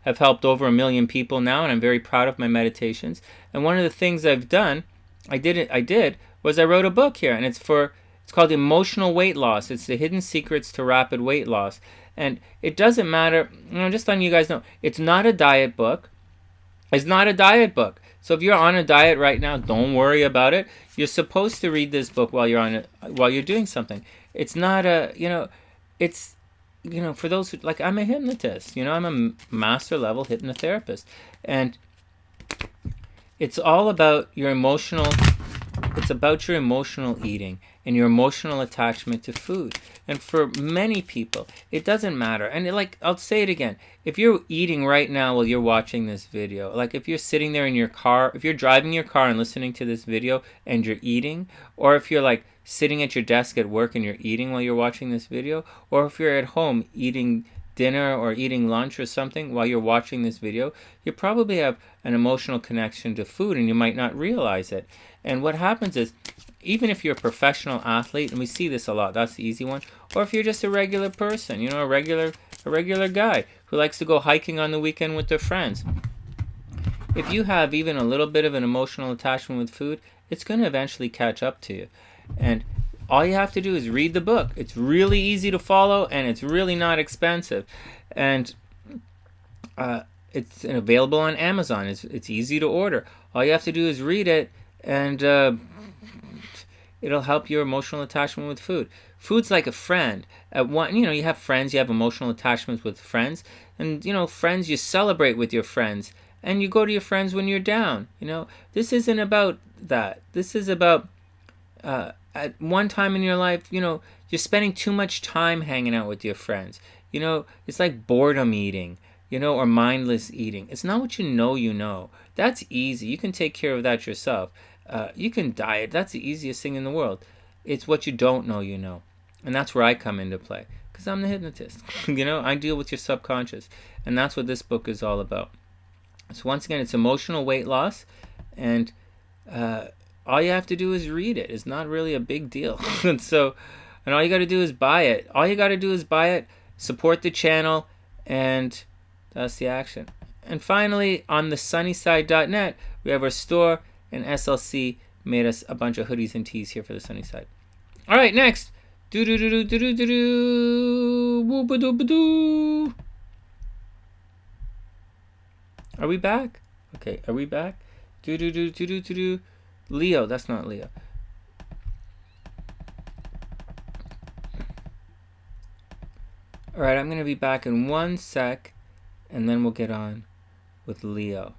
have helped over 1 million people now, and I'm very proud of my meditations. And one of the things I did was I wrote a book here, and it's called Emotional Weight Loss. It's the hidden secrets to rapid weight loss. And it doesn't matter, just letting you guys know, it's not a diet book. It's not a diet book. So if you're on a diet right now, don't worry about it. You're supposed to read this book while you're doing something. It's not it's for those who, like, I'm a hypnotist, I'm a master level hypnotherapist. And it's all about it's about your emotional eating and your emotional attachment to food. And for many people, it doesn't matter. And I'll say it again. If you're eating right now while you're watching this video, like if you're sitting there in your car, if you're driving your car and listening to this video and you're eating, or if you're like sitting at your desk at work and you're eating while you're watching this video, or if you're at home eating dinner or eating lunch or something while you're watching this video, you probably have an emotional connection to food and you might not realize it. And what happens is, even if you're a professional athlete, and we see this a lot, that's the easy one, or if you're just a regular person, a regular guy who likes to go hiking on the weekend with their friends, if you have even a little bit of an emotional attachment with food, it's going to eventually catch up to you. And all you have to do is read the book. It's really easy to follow, and it's really not expensive. And it's available on Amazon. It's easy to order. All you have to do is read it, and it'll help your emotional attachment with food. Food's like a friend. You have friends. You have emotional attachments with friends, and friends. You celebrate with your friends, and you go to your friends when you're down. This isn't about that. This is about at one time in your life, you're spending too much time hanging out with your friends. It's like boredom eating, or mindless eating. It's not what you know. That's easy. You can take care of that yourself. You can diet. That's the easiest thing in the world. It's what you don't know. And that's where I come into play, because I'm the hypnotist. I deal with your subconscious, and that's what this book is all about. So once again, it's emotional weight loss, and all you have to do is read it. It's not really a big deal. and all you got to do is buy it. Support the channel, and that's the action. And finally, on TheSunnySide.net, we have our store, and SLC made us a bunch of hoodies and tees here for the Sunny Side. All right, next. Are we back? Okay, are we back? Leo, that's not Leo. All right, I'm going to be back in 1 sec, and then we'll get on with Leo. All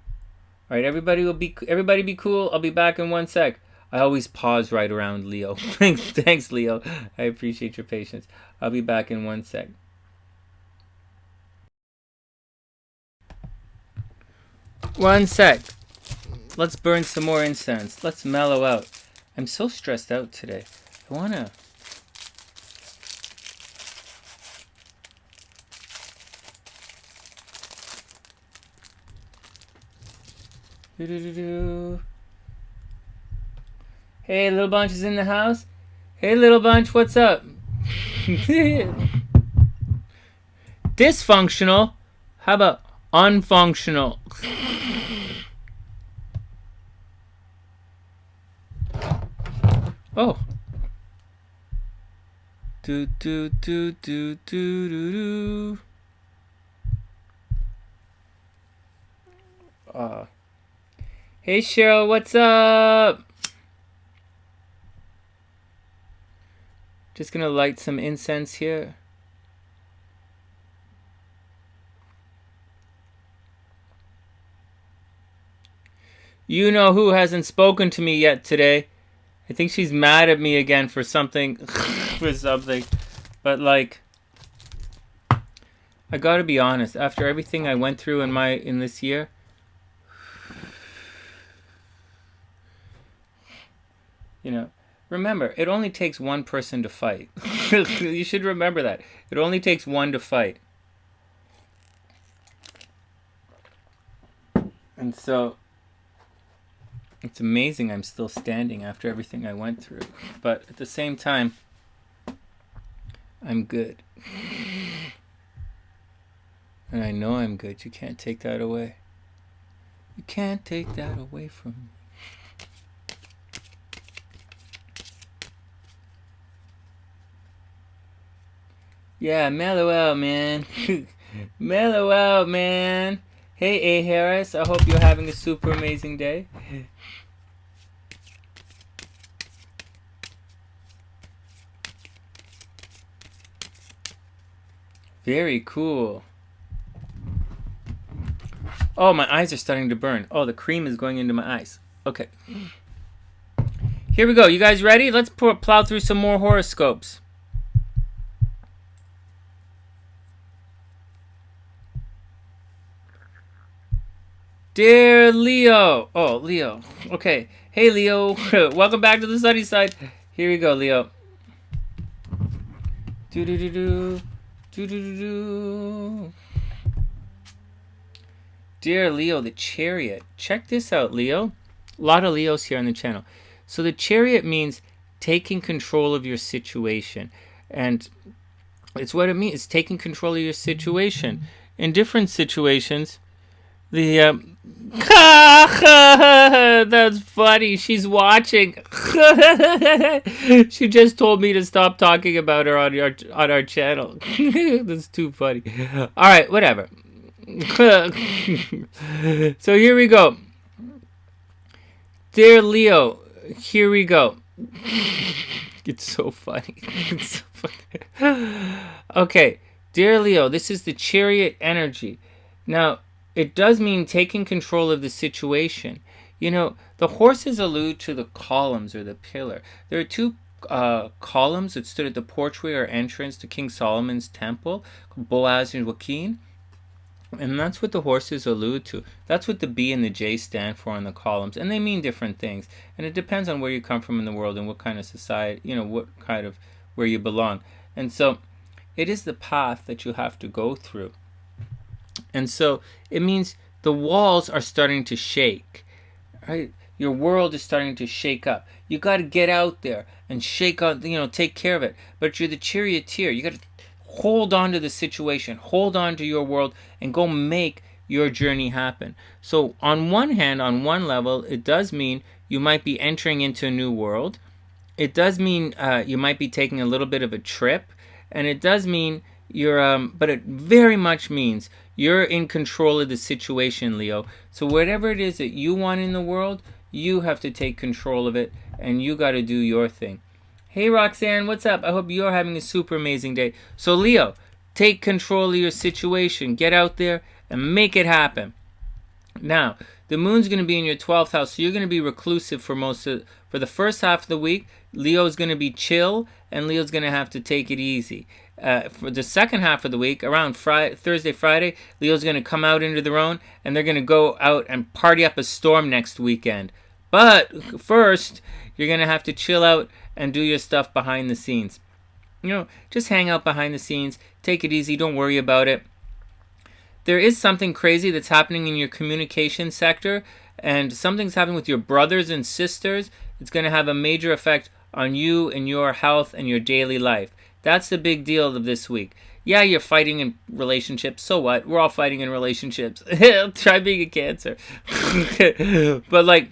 right, everybody be cool. I'll be back in 1 sec. I always pause right around Leo. Thanks, Leo. I appreciate your patience. I'll be back in 1 sec. One sec. Let's burn some more incense. Let's mellow out. I'm so stressed out today. I wanna... Hey, Little Bunch is in the house. Hey, Little Bunch, what's up? Dysfunctional? How about unfunctional? Oh. Do do do do do do do. Hey Cheryl, what's up? Just gonna light some incense here. You know who hasn't spoken to me yet today? I think she's mad at me again for something. But like, I gotta be honest. After everything I went through in this year, remember, it only takes one person to fight. You should remember that. It only takes one to fight. And so, it's amazing I'm still standing after everything I went through. But at the same time, I'm good. And I know I'm good. You can't take that away. You can't take that away from me. Yeah, mellow out, man. Mellow out, man. Hey, A. Harris. I hope you're having a super amazing day. Very cool. Oh, my eyes are starting to burn. Oh, the cream is going into my eyes. Okay. Here we go. You guys ready? Let's plow through some more horoscopes. Dear Leo. Oh, Leo. Okay. Hey, Leo. Welcome back to the sunny side. Here we go, Leo. Do-do-do-do. Do-do-do-do. Dear Leo, the Chariot. Check this out, Leo. A lot of Leos here on the channel. So the Chariot means taking control of your situation. And it's what it means. It's taking control of your situation. In different situations, the That's funny. She's watching. She just told me to stop talking about her on our channel. That's too funny. All right, whatever. So here we go. Dear Leo, here we go. It's so funny. It's so funny. Okay, dear Leo, this is the Chariot energy. Now, it does mean taking control of the situation. You know, the horses allude to the columns or the pillar. There are two columns that stood at the porchway or entrance to King Solomon's temple, Boaz and Joaquin. And that's what the horses allude to. That's what the B and the J stand for on the columns. And they mean different things. And it depends on where you come from in the world and what kind of society, what kind of, where you belong. And so it is the path that you have to go through. And so it means the walls are starting to shake, right? Your world is starting to shake up. You got to get out there and shake out, take care of it. But you're the charioteer. You got to hold on to the situation, hold on to your world, and go make your journey happen. So on one hand, on one level, it does mean you might be entering into a new world. It does mean you might be taking a little bit of a trip. And it does mean but it very much means you're in control of the situation, Leo. So whatever it is that you want in the world, you have to take control of it, and you got to do your thing. Hey, Roxanne, what's up? I hope you're having a super amazing day. So, Leo, take control of your situation. Get out there and make it happen. Now, the moon's going to be in your 12th house, so you're going to be reclusive for for the first half of the week. Leo's going to be chill, and Leo's going to have to take it easy. For the second half of the week, around Thursday, Friday, Leo's going to come out into their own, and they're going to go out and party up a storm next weekend. But first, you're going to have to chill out and do your stuff behind the scenes. Just hang out behind the scenes. Take it easy. Don't worry about it. There is something crazy that's happening in your communication sector, and something's happening with your brothers and sisters. It's going to have a major effect on you and your health and your daily life. That's the big deal of this week. Yeah, you're fighting in relationships. So what? We're all fighting in relationships. Try being a Cancer. But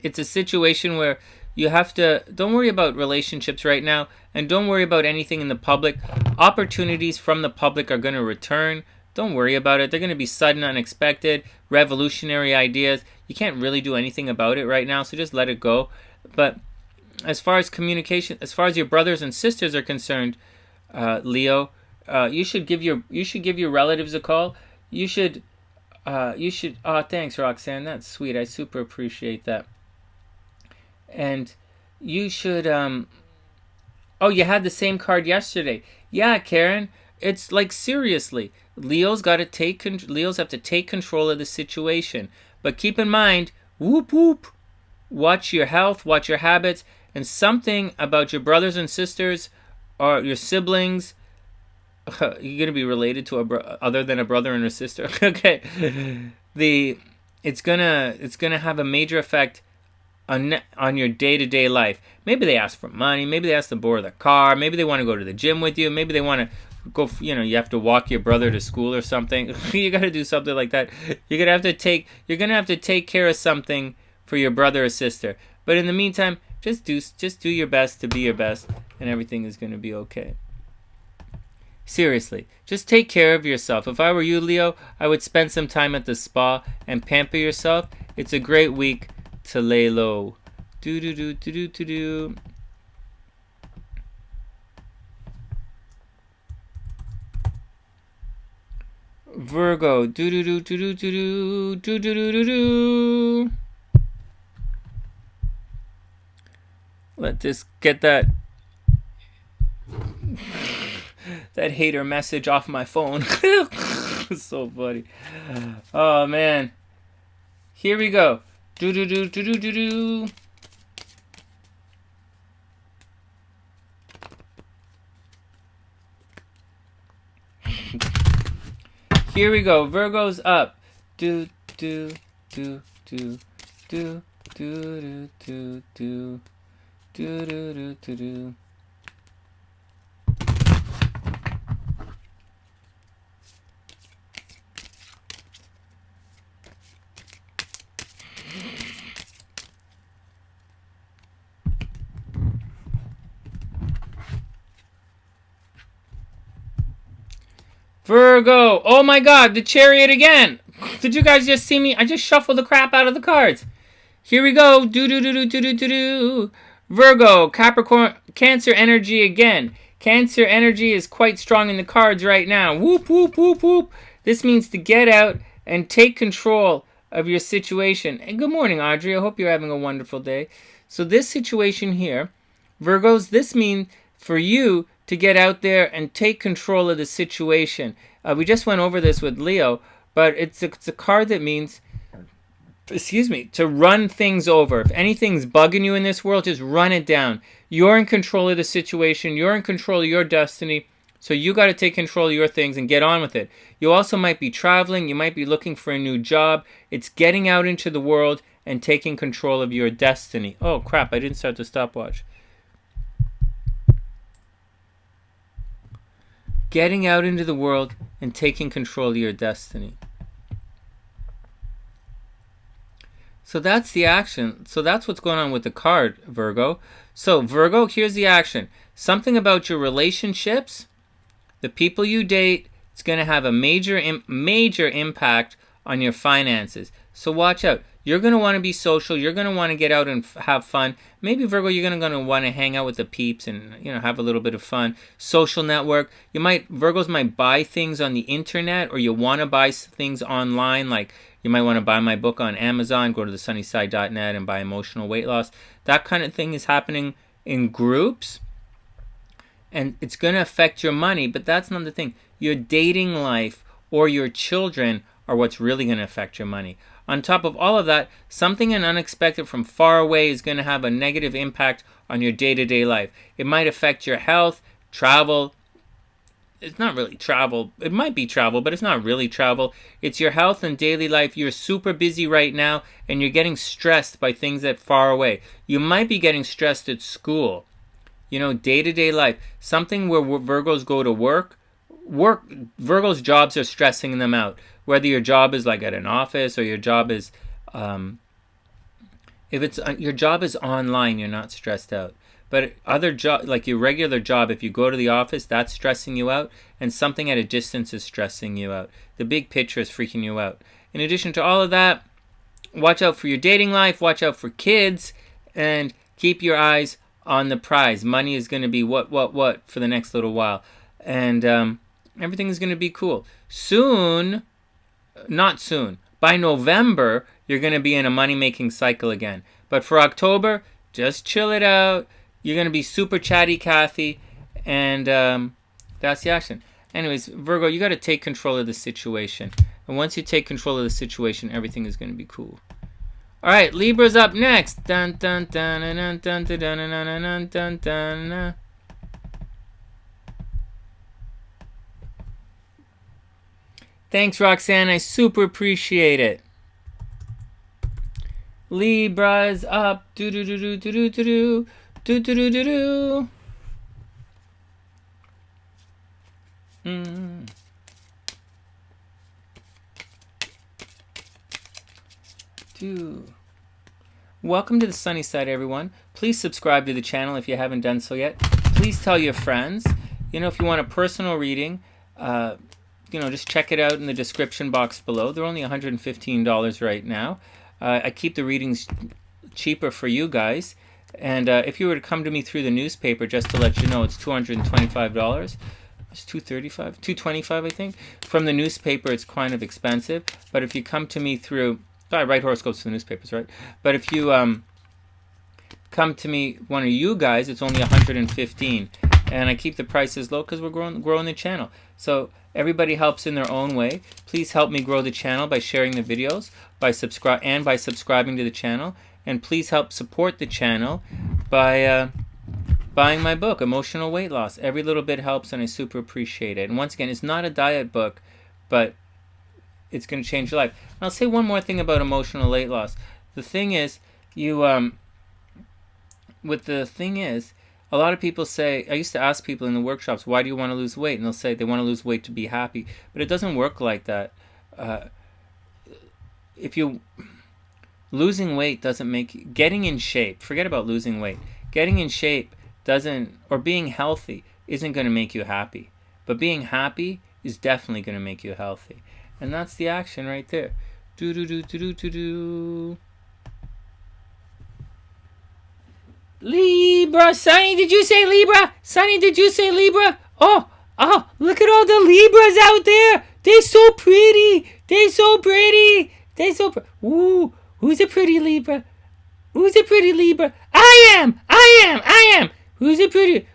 it's a situation where you have to, don't worry about relationships right now, and don't worry about anything in the public. Opportunities from the public are going to return. Don't worry about it. They're going to be sudden, unexpected, revolutionary ideas. You can't really do anything about it right now, so just let it go. But as far as communication, as far as your brothers and sisters are concerned, Leo, you should give your relatives a call. You should. Oh, thanks, Roxanne. That's sweet. I super appreciate that. And you should. Oh, you had the same card yesterday. Yeah, Karen. It's seriously. Leos have to take control of the situation. But keep in mind, whoop whoop. Watch your health. Watch your habits. And something about your brothers and sisters or your siblings, you're going to be related to other than a brother and a sister. Okay. It's going to have a major effect on your day-to-day life. Maybe they ask for money, maybe they ask to borrow the car, maybe they want to go to the gym with you, maybe they want to go, you have to walk your brother to school or something. You got to do something like that. You're going to have to take care of something for your brother or sister. But in the meantime, just do your best to be your best, and everything is going to be okay. Seriously, just take care of yourself. If I were you, Leo, I would spend some time at the spa and pamper yourself. It's a great week to lay low. Do. Virgo. Do. Let this get that hater message off my phone. It's so funny. Oh man. Here we go. Do. Here we go. Virgo's up. Do. Virgo. Oh my God, the Chariot again. Did you guys just see me? I just shuffled the crap out of the cards. Here we go. Do. Virgo, Capricorn, Cancer energy again. Cancer energy is quite strong in the cards right now. Whoop, whoop, whoop, whoop. This means to get out and take control of your situation. And good morning, Audrey. I hope you're having a wonderful day. So this situation here, Virgos, this means for you to get out there and take control of the situation. We just went over this with Leo, but it's a card that means, to run things over. If anything's bugging you in this world, just run it down. You're in control of the situation. You're in control of your destiny. So you got to take control of your things and get on with it. You also might be traveling. You might be looking for a new job. It's getting out into the world and taking control of your destiny. Oh, crap. I didn't start the stopwatch. Getting out into the world and taking control of your destiny. So that's the action. So that's what's going on with the card, Virgo. So Virgo, here's the action. Something about your relationships, the people you date, it's going to have a major impact on your finances. So watch out. You're going to want to be social. You're going to want to get out and have fun. Maybe, Virgo, you're going to want to hang out with the peeps and, have a little bit of fun. Social network. Virgos might buy things on the internet, or you want to buy things online. Like you might want to buy my book on Amazon, go to TheSunnySide.net and buy Emotional Weight Loss. That kind of thing is happening in groups. And it's going to affect your money, but that's not the thing. Your dating life or your children are what's really going to affect your money. On top of all of that, something unexpected from far away is going to have a negative impact on your day-to-day life. It might affect your health, travel. It's not really travel. It might be travel, but it's not really travel. It's your health and daily life. You're super busy right now, and you're getting stressed by things that far away. You might be getting stressed at school. Day-to-day life. Something where Virgos go to work. Virgos' jobs are stressing them out. Whether your job is like at an office or your job is, your job is online, you're not stressed out. But other job, like your regular job, if you go to the office, that's stressing you out, and something at a distance is stressing you out. The big picture is freaking you out. In addition to all of that, watch out for your dating life, watch out for kids, and keep your eyes on the prize. Money is going to be what for the next little while. And everything is going to be cool. Not soon. By November, you're going to be in a money-making cycle again. But for October, just chill it out. You're going to be super chatty Cathy. And that's the action. Anyways, Virgo, you got to take control of the situation. And once you take control of the situation, everything is going to be cool. All right, Libra's up next. Dun, dun, dun, dun, dun, dun, dun, dun, dun, dun, dun. Thanks, Roxanne. I super appreciate it. Libra's up. Do do do do do do do do do do do do. Welcome to the Sunny Side, everyone. Please subscribe to the channel if you haven't done so yet. Please tell your friends. If you want a personal reading, just check it out in the description box below. They're only $115 right now. I keep the readings cheaper for you guys. And if you were to come to me through the newspaper, just to let you know, it's $225. It's $235, $225, I think. From the newspaper, it's kind of expensive. But if you come to me through, I write horoscopes for the newspapers, right? But if you come to me, one of you guys, it's only $115. And I keep the prices low because we're growing the channel. So everybody helps in their own way. Please help me grow the channel by sharing the videos, by subscribing to the channel, and please help support the channel by buying my book, Emotional Weight Loss. Every little bit helps, and I super appreciate it. And once again, it's not a diet book, but it's going to change your life. And I'll say one more thing about emotional weight loss. The thing is, a lot of people say, I used to ask people in the workshops, why do you want to lose weight? And they'll say they want to lose weight to be happy. But it doesn't work like that. Losing weight doesn't make you, getting in shape, forget about losing weight. Getting in shape or being healthy isn't going to make you happy. But being happy is definitely going to make you healthy. And that's the action right there. Do do do do do do do. Libra, Sonny, did you say Libra? Sonny, did you say Libra? Oh, look at all the Libras out there. They're so pretty. They're so pretty. They're so pretty. Ooh, who's a pretty Libra? Who's a pretty Libra? I am. Who's a pretty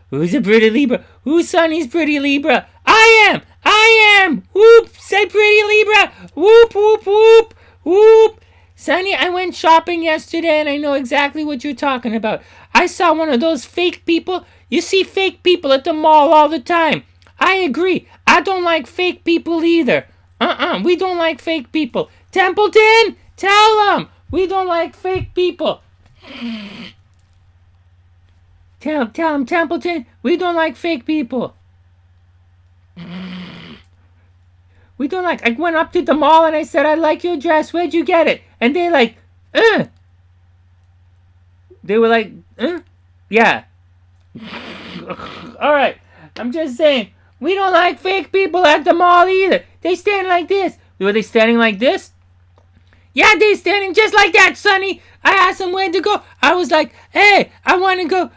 Libra? Who's Sonny's pretty Libra? I am. Whoop, say pretty Libra. Whoop, whoop, whoop, whoop. Sonny, I went shopping yesterday and I know exactly what you're talking about. I saw one of those fake people. You see fake people at the mall all the time. I agree. I don't like fake people either. We don't like fake people. Templeton, tell them we don't like fake people. Tell them, Templeton, we don't like fake people. We don't like. I went up to the mall and I said, I like your dress. Where'd you get it? And they like, They were like, yeah. All right. I'm just saying, we don't like fake people at the mall either. They stand like this. Were they standing like this? Yeah, they standing just like that, Sonny. I asked them where to go. I was like, hey, I want to go.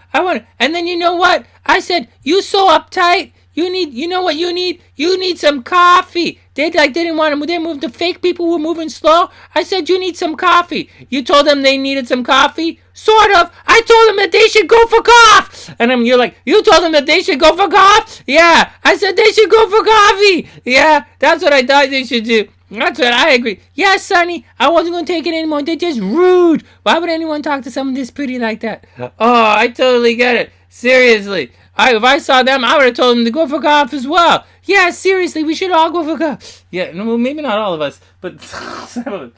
And then you know what? I said, you so uptight. You know what you need? You need some coffee. They didn't want to. They moved. The fake people were moving slow. I said, you need some coffee. You told them they needed some coffee? Sort of. I told them that they should go for coffee. And you're like, you told them that they should go for coffee? Yeah. I said they should go for coffee. Yeah, that's what I thought they should do. That's what I agree. Yeah, Sonny, I wasn't going to take it anymore. They're just rude. Why would anyone talk to someone this pretty like that? Oh, I totally get it. Seriously. If I saw them, I would have told them to go for golf as well. Yeah, seriously, we should all go for golf. Yeah, no, maybe not all of us, but some of us.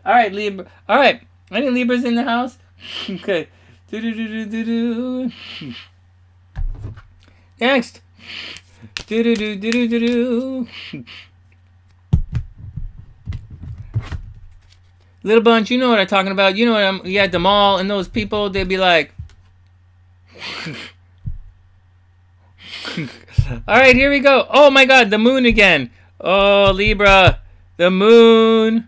All right, Libra. All right, any Libras in the house? Okay. Do. Next. Do. Little bunch, you know what I'm talking about. You know what you at the mall, and those people, they'd be like... All right, here we go. Oh my God, the moon again. Oh, Libra, the moon.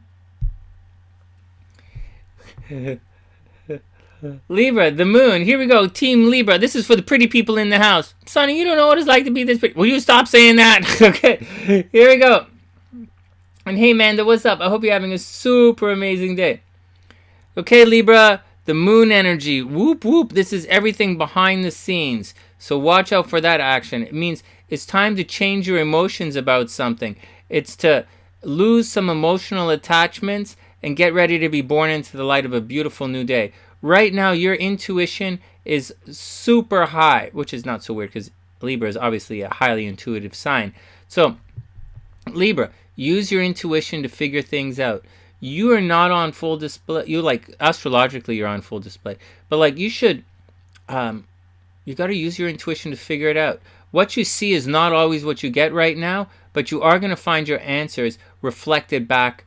Libra, the moon. Here we go, Team Libra. This is for the pretty people in the house. Sonny, you don't know what it's like to be this pretty. Will you stop saying that? Okay, here we go. And hey, Amanda, what's up? I hope you're having a super amazing day. Okay, Libra, the moon energy. Whoop, whoop. This is everything behind the scenes. So watch out for that action. It means it's time to change your emotions about something. It's to lose some emotional attachments and get ready to be born into the light of a beautiful new day. Right now, your intuition is super high, which is not so weird because Libra is obviously a highly intuitive sign. So, Libra, use your intuition to figure things out. You are not on full display. Astrologically, you're on full display. But you should... You got to use your intuition to figure it out. What you see is not always what you get right now, but you are going to find your answers reflected back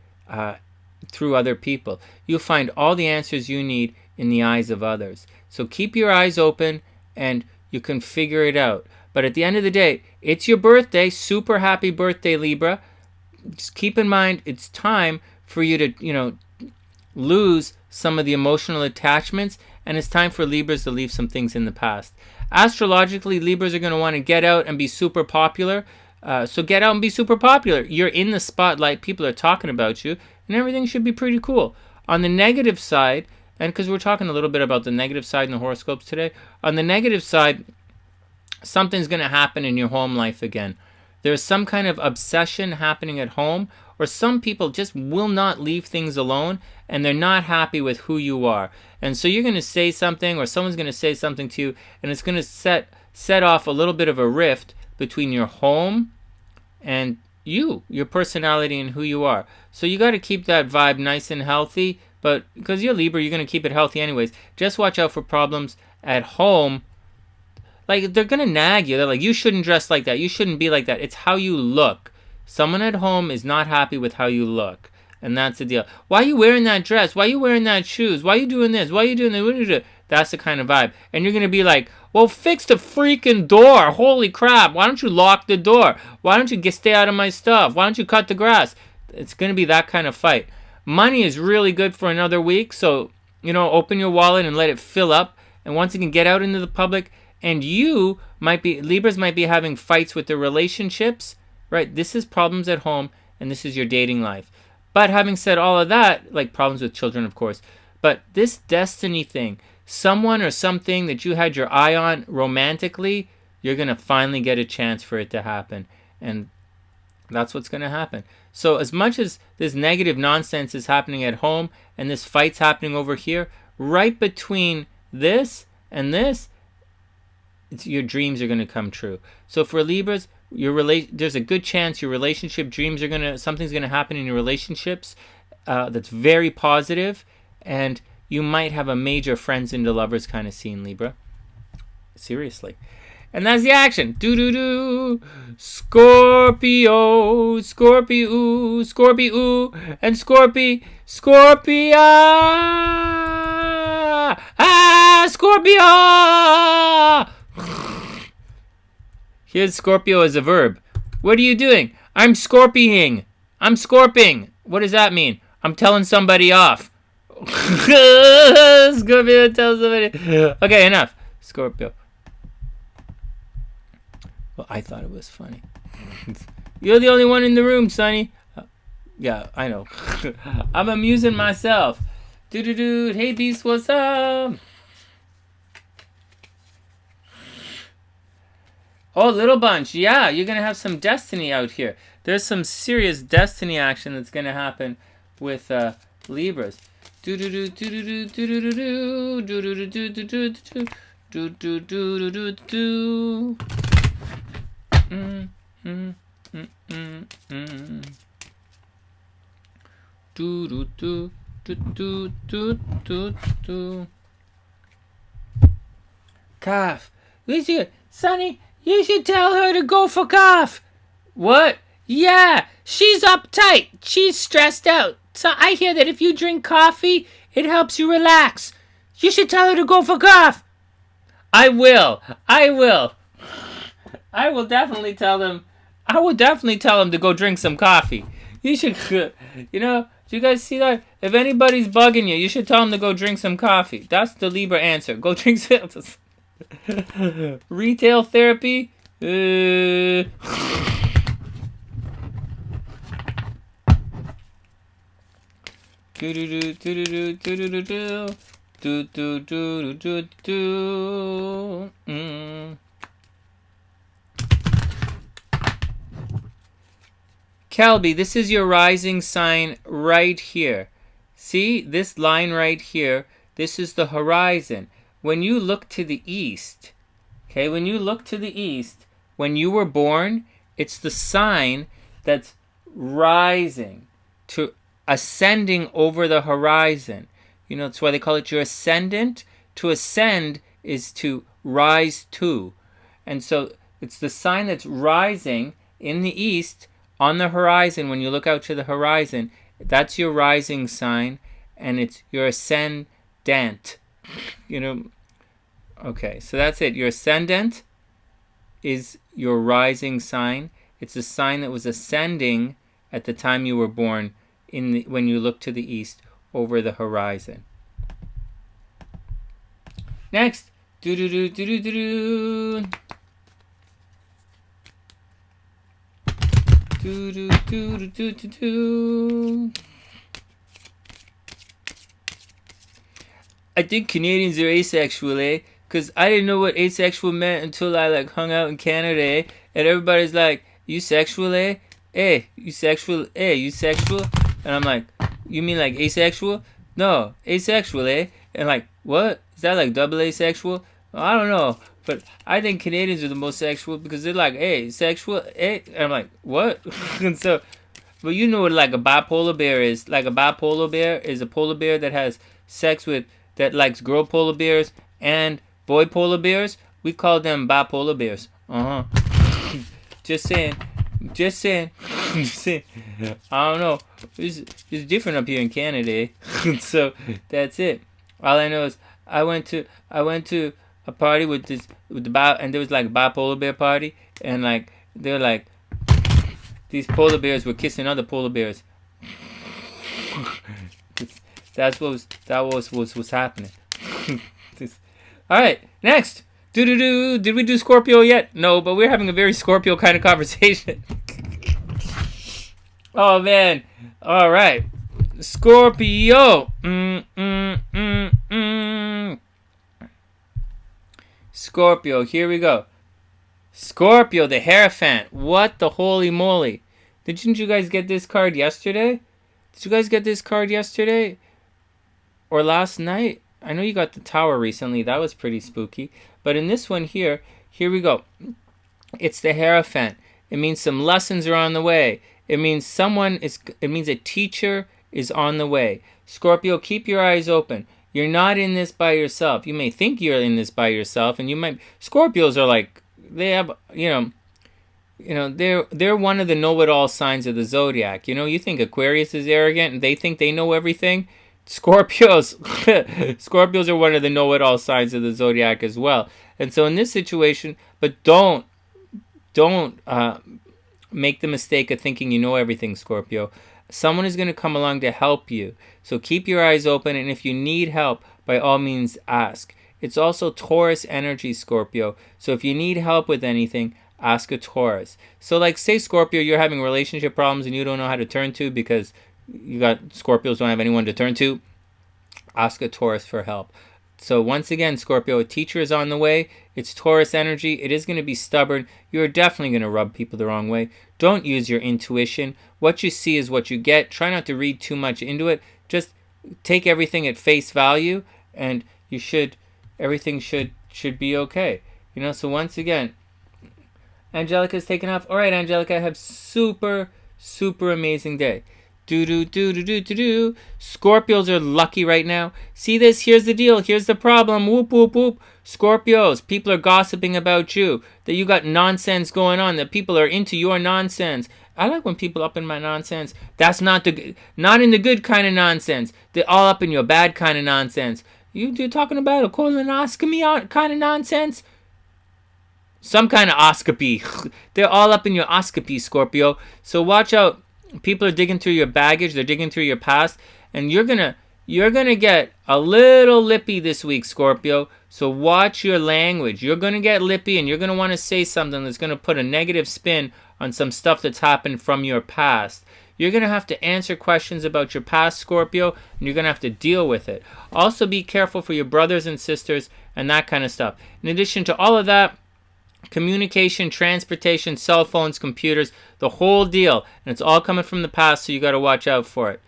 through other people. You'll find all the answers you need in the eyes of others. So keep your eyes open and you can figure it out. But at the end of the day, it's your birthday. Super happy birthday, Libra. Just keep in mind, it's time for you to, lose some of the emotional attachments, and it's time for Libras to leave some things in the past. Astrologically, Libras are going to want to get out and be super popular. So get out and be super popular. You're in the spotlight. People are talking about you, and everything should be pretty cool. On the negative side, and because we're talking a little bit about the negative side in the horoscopes today, on the negative side, something's going to happen in your home life again. There's some kind of obsession happening at home, or some people just will not leave things alone, and they're not happy with who you are. And so you're going to say something, or someone's going to say something to you, and it's going to set off a little bit of a rift between your home and your personality and who you are. So you got to keep that vibe nice and healthy, but because you're Libra, you're going to keep it healthy anyways. Just watch out for problems at home. They're going to nag you. They're like, you shouldn't dress like that. You shouldn't be like that. It's how you look. Someone at home is not happy with how you look. And that's the deal. Why are you wearing that dress? Why are you wearing that shoes? Why are you doing this? Why are you doing that? That's the kind of vibe. And you're going to be like, well, fix the freaking door. Holy crap. Why don't you lock the door? Why don't you stay out of my stuff? Why don't you cut the grass? It's going to be that kind of fight. Money is really good for another week. So, open your wallet and let it fill up. And once you can get out into the public, and Libras might be having fights with their relationships, right? This is problems at home, and this is your dating life. But having said all of that, like problems with children, of course, but this destiny thing, someone or something that you had your eye on romantically, you're going to finally get a chance for it to happen. And that's what's going to happen. So as much as this negative nonsense is happening at home, and this fight's happening over here, right between this and this, your dreams are going to come true. So for Libras, there's a good chance your relationship dreams something's going to happen in your relationships that's very positive, and you might have a major friends into lovers kind of scene, Libra. Seriously. And that's the action. Do-do-do. Scorpio, Scorpio, Scorpio, and Scorpio. Scorpio! Here's Scorpio as a verb. What are you doing? I'm scorpioing. I'm scorping. What does that mean? I'm telling somebody off. Scorpio tells somebody. Okay, enough. Scorpio. Well, I thought it was funny. You're the only one in the room, Sonny. Yeah, I know. I'm amusing myself. Do-do-do. Hey, Beast, what's up? Oh, Little Bunch. Yeah, you're going to have some destiny out here. There's some serious destiny action that's going to happen with Libras. Do-do-do, do-do-do, do-do-do, do-do-do, do-do-do, do-do-do, do-do-do. Cough. Sonny, you should tell her to go for cough. What? Yeah, she's uptight. She's stressed out. So I hear that if you drink coffee, it helps you relax. You should tell her to go for cough. I will. I will definitely tell them. I will definitely tell them to go drink some coffee. You should, do you guys see that? If anybody's bugging you, you should tell them to go drink some coffee. That's the Libra answer. Go drink some. Retail therapy? Kelby, this is your rising sign right here. See this line right here? This is the horizon. When you look to the east, okay, when you look to the east, when you were born, it's the sign that's rising, to ascending over the horizon. That's why they call it your ascendant. To ascend is to rise to. And so it's the sign that's rising in the east on the horizon. When you look out to the horizon, that's your rising sign, and it's your ascendant. Okay, so that's it. Your ascendant is your rising sign. It's a sign that was ascending at the time you were born when you look to the east over the horizon. Next. Do-do-do-do-do-do-do. Do-do-do-do-do-do. I think Canadians are asexual, eh? Because I didn't know what asexual meant until I hung out in Canada, eh? And everybody's like, you sexual, eh? Eh, you sexual, eh? You sexual? And I'm like, you mean like asexual? No, asexual, eh? And what? Is that double asexual? I don't know. But I think Canadians are the most sexual because they're like, hey, sexual, eh? And I'm like, what? And so, but you know what a bipolar bear is. A bipolar bear is a polar bear that has sex with, that likes girl polar bears and boy polar bears. We call them bipolar bears. Just saying. I don't know. It's different up here in Canada. So that's it. All I know is I went to a party with and there was like a bipolar bear party, and like they were like these polar bears were kissing other polar bears. That was what's happening. All right, next. Did we do Scorpio yet? No, but we're having a very Scorpio kind of conversation. Oh man! All right, Scorpio. Scorpio. Here we go. Scorpio, the Hierophant. What the holy moly! Didn't you guys get this card yesterday? Did you guys get this card yesterday? Or last night? I know you got the Tower recently. That was pretty spooky. But in this one here we go. It's the Hierophant. It means some lessons are on the way. It means a teacher is on the way. Scorpio, keep your eyes open. You're not in this by yourself. You may think you're in this by yourself, and Scorpios are like, they have, they're one of the know-it-all signs of the zodiac. You think Aquarius is arrogant and they think they know everything? Scorpios are one of the know-it-all signs of the zodiac as well. And so in this situation, but don't make the mistake of thinking you know everything, Scorpio. Someone is going to come along to help you. So keep your eyes open, and if you need help, by all means ask. It's also Taurus energy, Scorpio. So if you need help with anything, ask a Taurus. So like say Scorpio, you're having relationship problems and you don't know how to turn to because Scorpios don't have anyone to turn to. Ask a Taurus for help. So once again, Scorpio, a teacher is on the way. It's Taurus energy. It is going to be stubborn. You're definitely going to rub people the wrong way. Don't use your intuition. What you see is what you get. Try not to read too much into it. Just take everything at face value, and everything should be okay. So once again, Angelica's taken off. All right, Angelica, have super amazing day. Scorpios are lucky right now. See this? Here's the deal. Here's the problem. Whoop, whoop, whoop. Scorpios, people are gossiping about you. That you got nonsense going on. That people are into your nonsense. I like when people up in my nonsense. That's not in the good kind of nonsense. They're all up in your bad kind of nonsense. You're talking about a colonoscopy kind of nonsense? Some kind of oscopy. They're all up in your oscopy, Scorpio. So watch out. People are digging through your baggage. They're digging through your past. And you're gonna get a little lippy this week, Scorpio. So watch your language. You're gonna get lippy, and you're gonna want to say something that's gonna put a negative spin on some stuff that's happened from your past. You're gonna have to answer questions about your past, Scorpio, and you're gonna have to deal with it. Also be careful for your brothers and sisters and that kind of stuff. In addition to all of that, communication, transportation, cell phones, computers, the whole deal, and it's all coming from the past, so you got to watch out for it.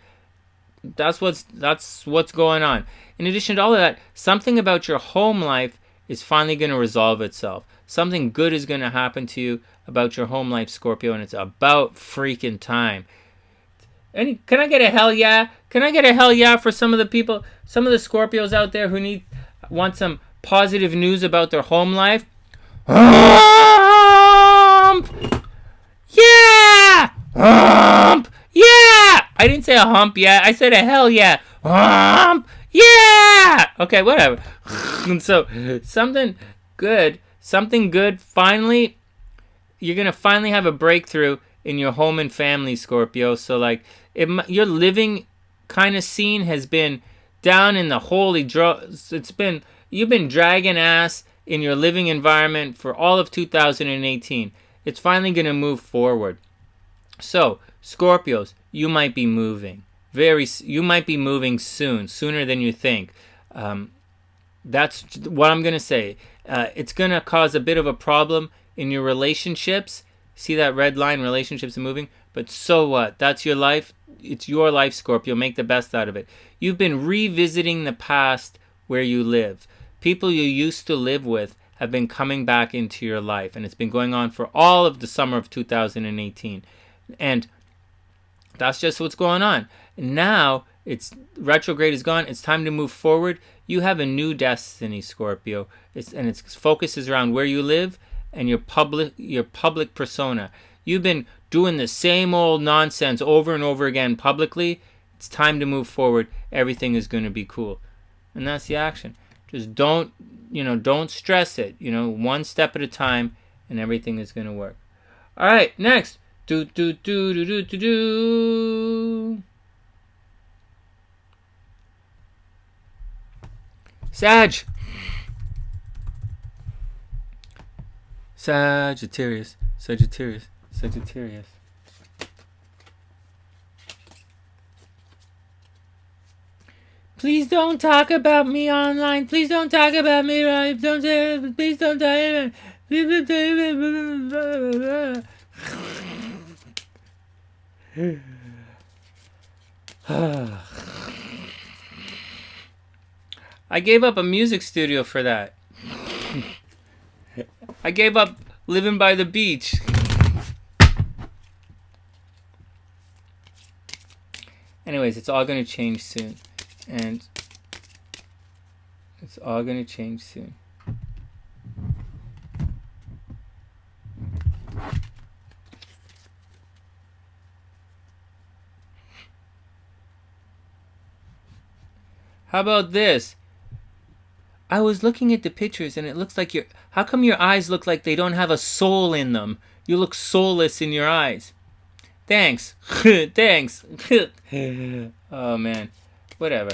That's what's going on. In addition to all of that, something about your home life is finally going to resolve itself. Something good is going to happen to you about your home life, Scorpio, and it's about freaking time. Can I get a hell yeah? Can I get a hell yeah for some of the people, some of the Scorpios out there who want some positive news about their home life? Hump! Yeah! Hump! Yeah! I didn't say a hump yeah. I said a hell yeah. Hump! Yeah! Okay, whatever. So, something good. Finally, you're going to finally have a breakthrough in your home and family, Scorpio. So, like, your living kind of scene has been down in the holy you've been dragging ass in your living environment for all of 2018. It's finally going to move forward. So, Scorpios, you might be moving. You might be moving soon, sooner than you think. That's what I'm going to say. It's going to cause a bit of a problem in your relationships. See that red line, relationships and moving? But so what? That's your life. It's your life, Scorpio. Make the best out of it. You've been revisiting the past where you live. People you used to live with have been coming back into your life, and it's been going on for all of the summer of 2018. And that's just what's going on. Now, retrograde is gone. It's time to move forward. You have a new destiny, Scorpio. Its focus is around where you live and your public persona. You've been doing the same old nonsense over and over again publicly. It's time to move forward. Everything is going to be cool. And that's the action. Just don't stress it. One step at a time, and everything is going to work. All right, next. Sag. Sagittarius. Sagittarius. Sagittarius. Please don't talk about me online. Please don't talk about me. Please don't talk about I gave up a music studio for that. I gave up living by the beach. Anyways, it's all going to change soon. And it's all going to change soon. How about this? I was looking at the pictures and it looks like how come your eyes look like they don't have a soul in them? You look soulless in your eyes. Thanks. Thanks. Oh man. Whatever.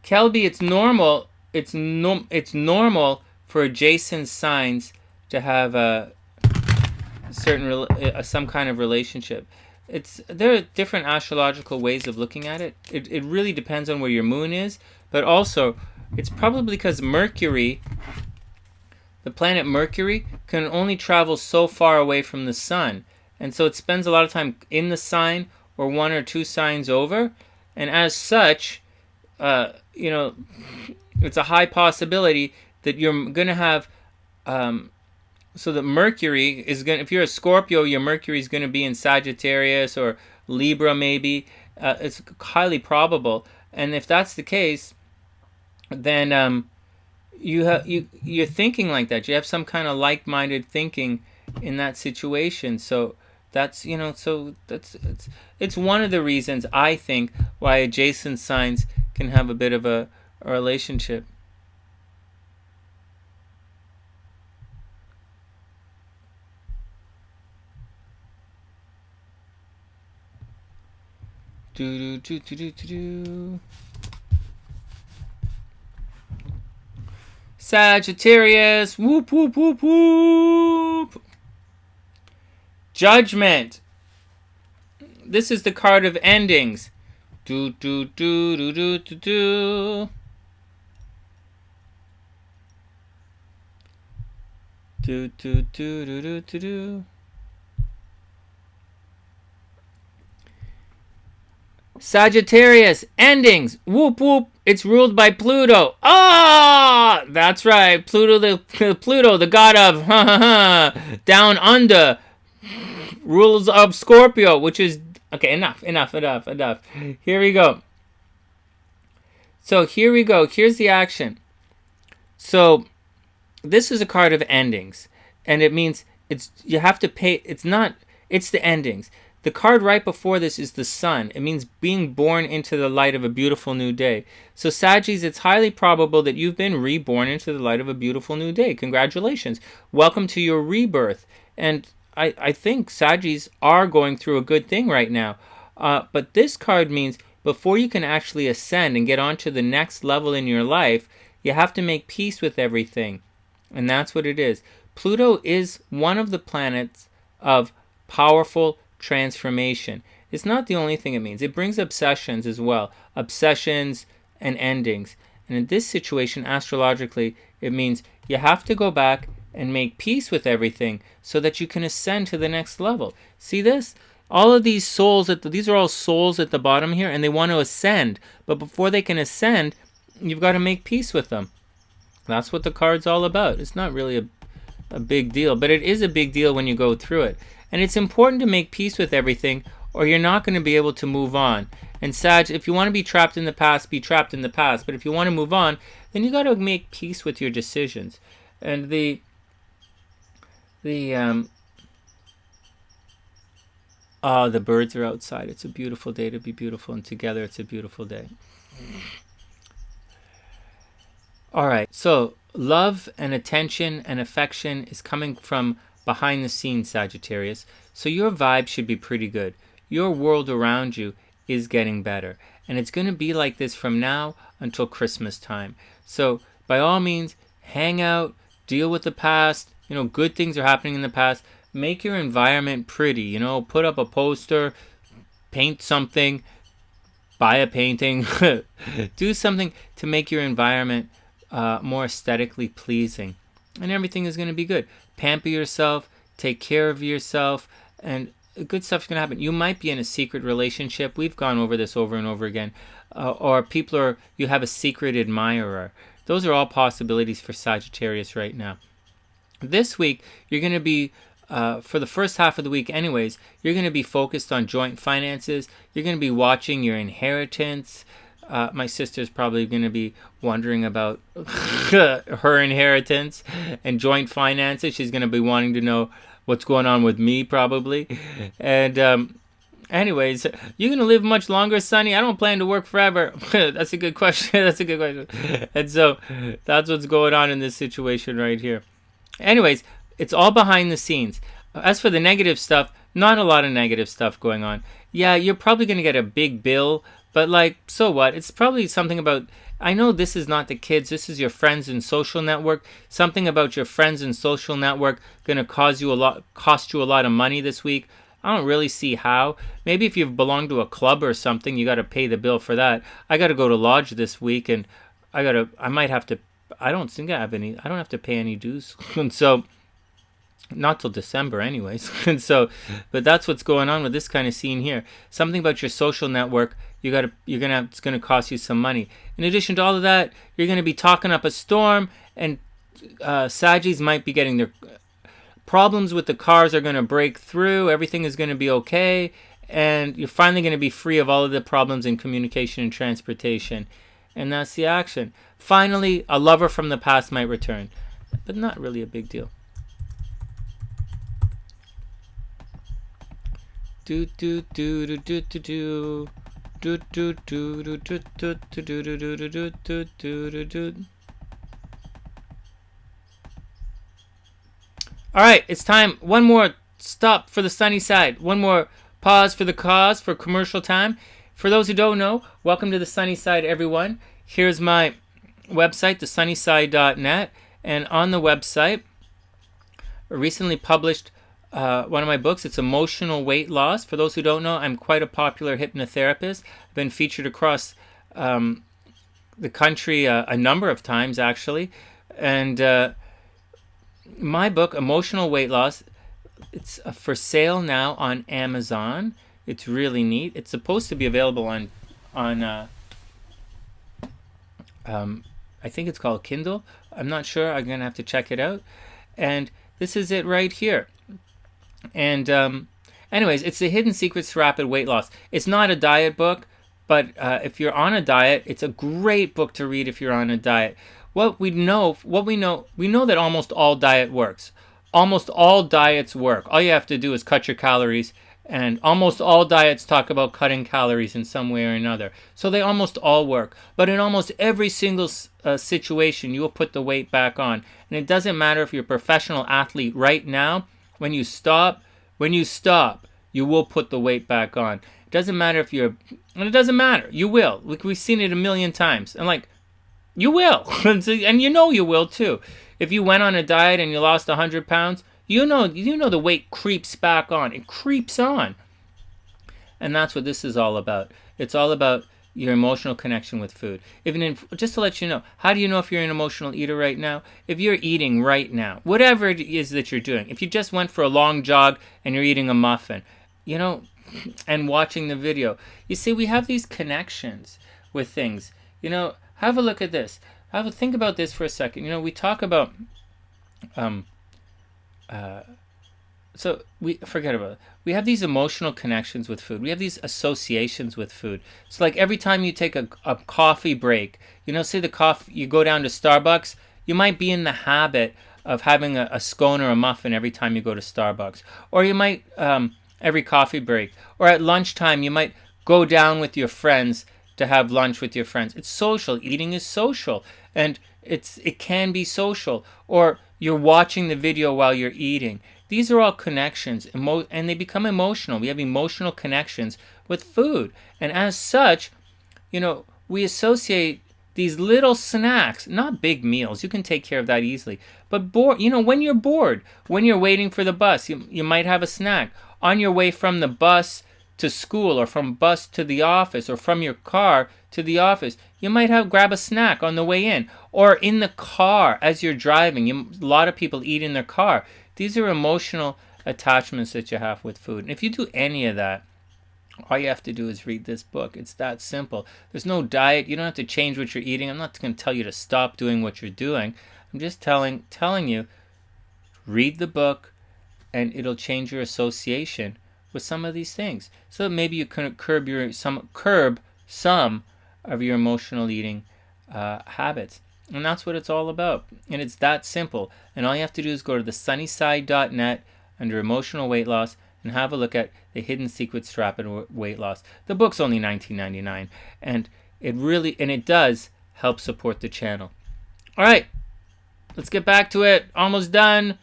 Kelby, it's normal. It's normal for adjacent signs to have a certain some kind of relationship. There are different astrological ways of looking at it. It really depends on where your moon is, but also it's probably because Mercury, the planet Mercury, can only travel so far away from the sun, and so it spends a lot of time in the sign or one or two signs over, and as such, it's a high possibility that you're going to have. So that Mercury is going. If you're a Scorpio, your Mercury is going to be in Sagittarius or Libra, maybe. It's highly probable, and if that's the case, then you're thinking like that. You have some kind of like-minded thinking in that situation. So that's it's one of the reasons I think why adjacent signs can have a bit of a relationship. Sagittarius, whoop whoop whoop whoop. Judgment. This is the card of endings. Do do do do do do do. Do do do do do do do. Sagittarius, endings, whoop whoop, it's ruled by Pluto. Ah, that's right, Pluto, the god of down under, rules of Scorpio, which is, okay, enough. Here we go. Here's the action. So, this is a card of endings, and it means you have to pay, it's the endings. The card right before this is the sun. It means being born into the light of a beautiful new day. So Saggies, it's highly probable that you've been reborn into the light of a beautiful new day. Congratulations. Welcome to your rebirth. And I think Saggies are going through a good thing right now. But this card means before you can actually ascend and get on to the next level in your life, you have to make peace with everything. And that's what it is. Pluto is one of the planets of powerful transformation. It's not the only thing it means. It brings obsessions as well. Obsessions and endings. And in this situation, astrologically, it means you have to go back and make peace with everything so that you can ascend to the next level. See this? All of these souls, these are all souls at the bottom here, and they want to ascend. But before they can ascend, you've got to make peace with them. That's what the card's all about. It's not really a big deal, but it is a big deal when you go through it. And it's important to make peace with everything, or you're not going to be able to move on. And Sag, if you want to be trapped in the past, be trapped in the past. But if you want to move on, then you got to make peace with your decisions. And The oh, the birds are outside. It's a beautiful day to be beautiful, and together it's a beautiful day. All right, so love and attention and affection is coming from behind the scenes, Sagittarius. So your vibe should be pretty good. Your world around you is getting better. And it's going to be like this from now until Christmas time. So by all means, hang out, deal with the past. Good things are happening in the past. Make your environment pretty. Put up a poster, paint something, buy a painting, do something to make your environment more aesthetically pleasing, and everything is going to be good. Pamper yourself, take care of yourself, and good stuff's going to happen. You might be in a secret relationship. We've gone over this over and over again. Or you have a secret admirer. Those are all possibilities for Sagittarius right now. This week, you're going to be, for the first half of the week anyways, you're going to be focused on joint finances. You're going to be watching your inheritance. My sister's probably going to be wondering about her inheritance and joint finances. She's going to be wanting to know what's going on with me, probably. And anyways, you're going to live much longer, Sonny? I don't plan to work forever. That's a good question. That's a good question. And so that's what's going on in this situation right here. Anyways, it's all behind the scenes. As for the negative stuff, not a lot of negative stuff going on. Yeah, you're probably going to get a big bill, but so what? It's probably something about, I know this is not the kids, this is your friends and social network. Something about your friends and social network going to cost you a lot of money this week. I don't really see how. Maybe if you've belonged to a club or something, you got to pay the bill for that. I got to go to lodge this week, and I don't have to pay any dues. And so, not till December anyways. And so, but that's what's going on with this kind of scene here. Something about your social network, it's going to cost you some money. In addition to all of that, you're going to be talking up a storm, and Saggies might be getting their problems with the cars are going to break through. Everything is going to be okay, and you're finally going to be free of all of the problems in communication and transportation. And that's the action. Finally, a lover from the past might return, but not really a big deal. Do do do do do do do do do do do do do do do do do do. All right, it's time. One more stop for the sunny side. One more pause for the cause for commercial time. For those who don't know, welcome to the sunny side, everyone. Here's my website, TheSunnySide.net, and on the website, I recently published one of my books. It's Emotional Weight Loss. For those who don't know, I'm quite a popular hypnotherapist. I've been featured across the country a number of times, actually. And my book, Emotional Weight Loss, it's for sale now on Amazon. It's really neat. It's supposed to be available on I think it's called Kindle. I'm not sure. I'm going to have to check it out. And this is it right here. And anyways, it's the Hidden Secrets to Rapid Weight Loss. It's not a diet book, but if you're on a diet, it's a great book to read if you're on a diet. We know that almost all diet works. Almost all diets work. All you have to do is cut your calories, and almost all diets talk about cutting calories in some way or another. So they almost all work. But in almost every single situation, you will put the weight back on. And it doesn't matter if you're a professional athlete right now. When you stop, you will put the weight back on. It doesn't matter if you're, and it doesn't matter. You will. We've seen it a million times. And you will. And you will too. If you went on a diet and you lost 100 pounds, you know the weight creeps back on. It creeps on. And that's what this is all about. It's all about your emotional connection with food. Just to let you know, how do you know if you're an emotional eater right now? If you're eating right now, whatever it is that you're doing, if you just went for a long jog and you're eating a muffin, and watching the video, you see, we have these connections with things. Have a look at this. Think about this for a second. We talk about forget about it. We have these emotional connections with food. We have these associations with food. So every time you take a coffee break, say you go down to Starbucks, you might be in the habit of having a scone or a muffin every time you go to Starbucks. Or you might, every coffee break. Or at lunchtime, you might go down with your friends to have lunch with your friends. It's social. Eating is social. And it can be social. Or you're watching the video while you're eating. These are all connections, and they become emotional. We have emotional connections with food. And as such, we associate these little snacks, not big meals. You can take care of that easily. But when you're bored, when you're waiting for the bus, you might have a snack. On your way from the bus to school, or from bus to the office, or from your car to the office, you might grab a snack on the way in. Or in the car as you're driving. A lot of people eat in their car. These are emotional attachments that you have with food. And if you do any of that, all you have to do is read this book. It's that simple. There's no diet. You don't have to change what you're eating. I'm not going to tell you to stop doing what you're doing. I'm just telling you, read the book, and it'll change your association with some of these things. So that maybe you can curb some of your emotional eating habits. And that's what it's all about. And it's that simple. And all you have to do is go to TheSunnySide.net under emotional weight loss and have a look at the hidden secrets to rapid weight loss. The book's only $19.99, and it does help support the channel. All right, let's get back to it. Almost done.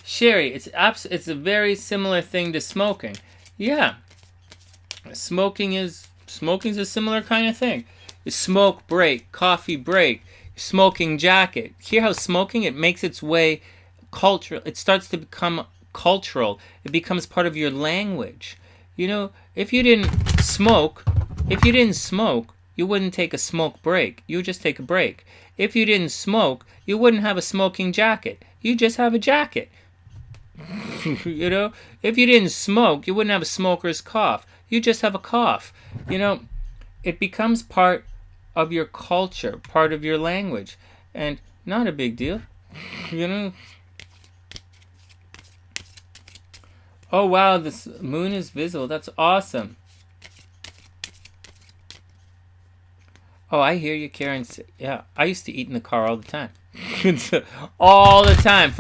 Sherry, it's a very similar thing to smoking. Yeah, smoking's a similar kind of thing. Smoke break, coffee break, smoking jacket. Hear how smoking, it makes its way cultural. It starts to become cultural. It becomes part of your language. If you didn't smoke, you wouldn't take a smoke break. You would just take a break. If you didn't smoke, you wouldn't have a smoking jacket. You just have a jacket. If you didn't smoke, you wouldn't have a smoker's cough. You just have a cough. It becomes part of your culture, part of your language, and not a big deal. Oh wow, this moon is visible. That's awesome. Oh, I hear you, Karen. Yeah, I used to eat in the car all the time. All the time.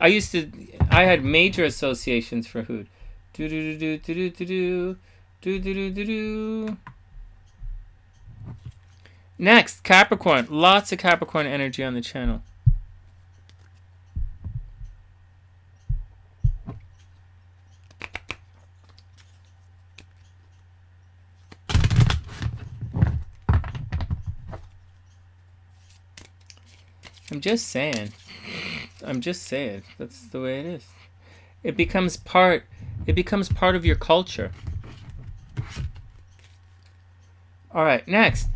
I had major associations for food. Next, Capricorn. Lots of Capricorn energy on the channel. I'm just saying. That's the way it is. It becomes part of your culture. All right, next.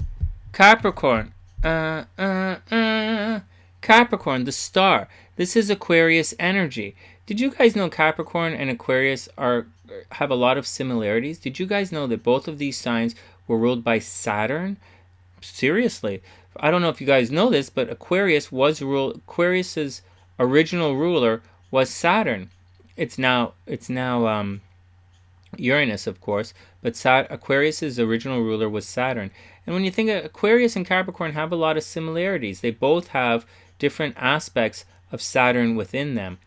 Capricorn. Capricorn, the star. This is Aquarius energy. Did you guys know Capricorn and Aquarius have a lot of similarities? Did you guys know that both of these signs were ruled by Saturn? Seriously. I don't know if you guys know this, but Aquarius's original ruler was Saturn. It's now Uranus, of course, but Aquarius's original ruler was Saturn. And when you think of Aquarius and Capricorn have a lot of similarities. They both have different aspects of Saturn within them.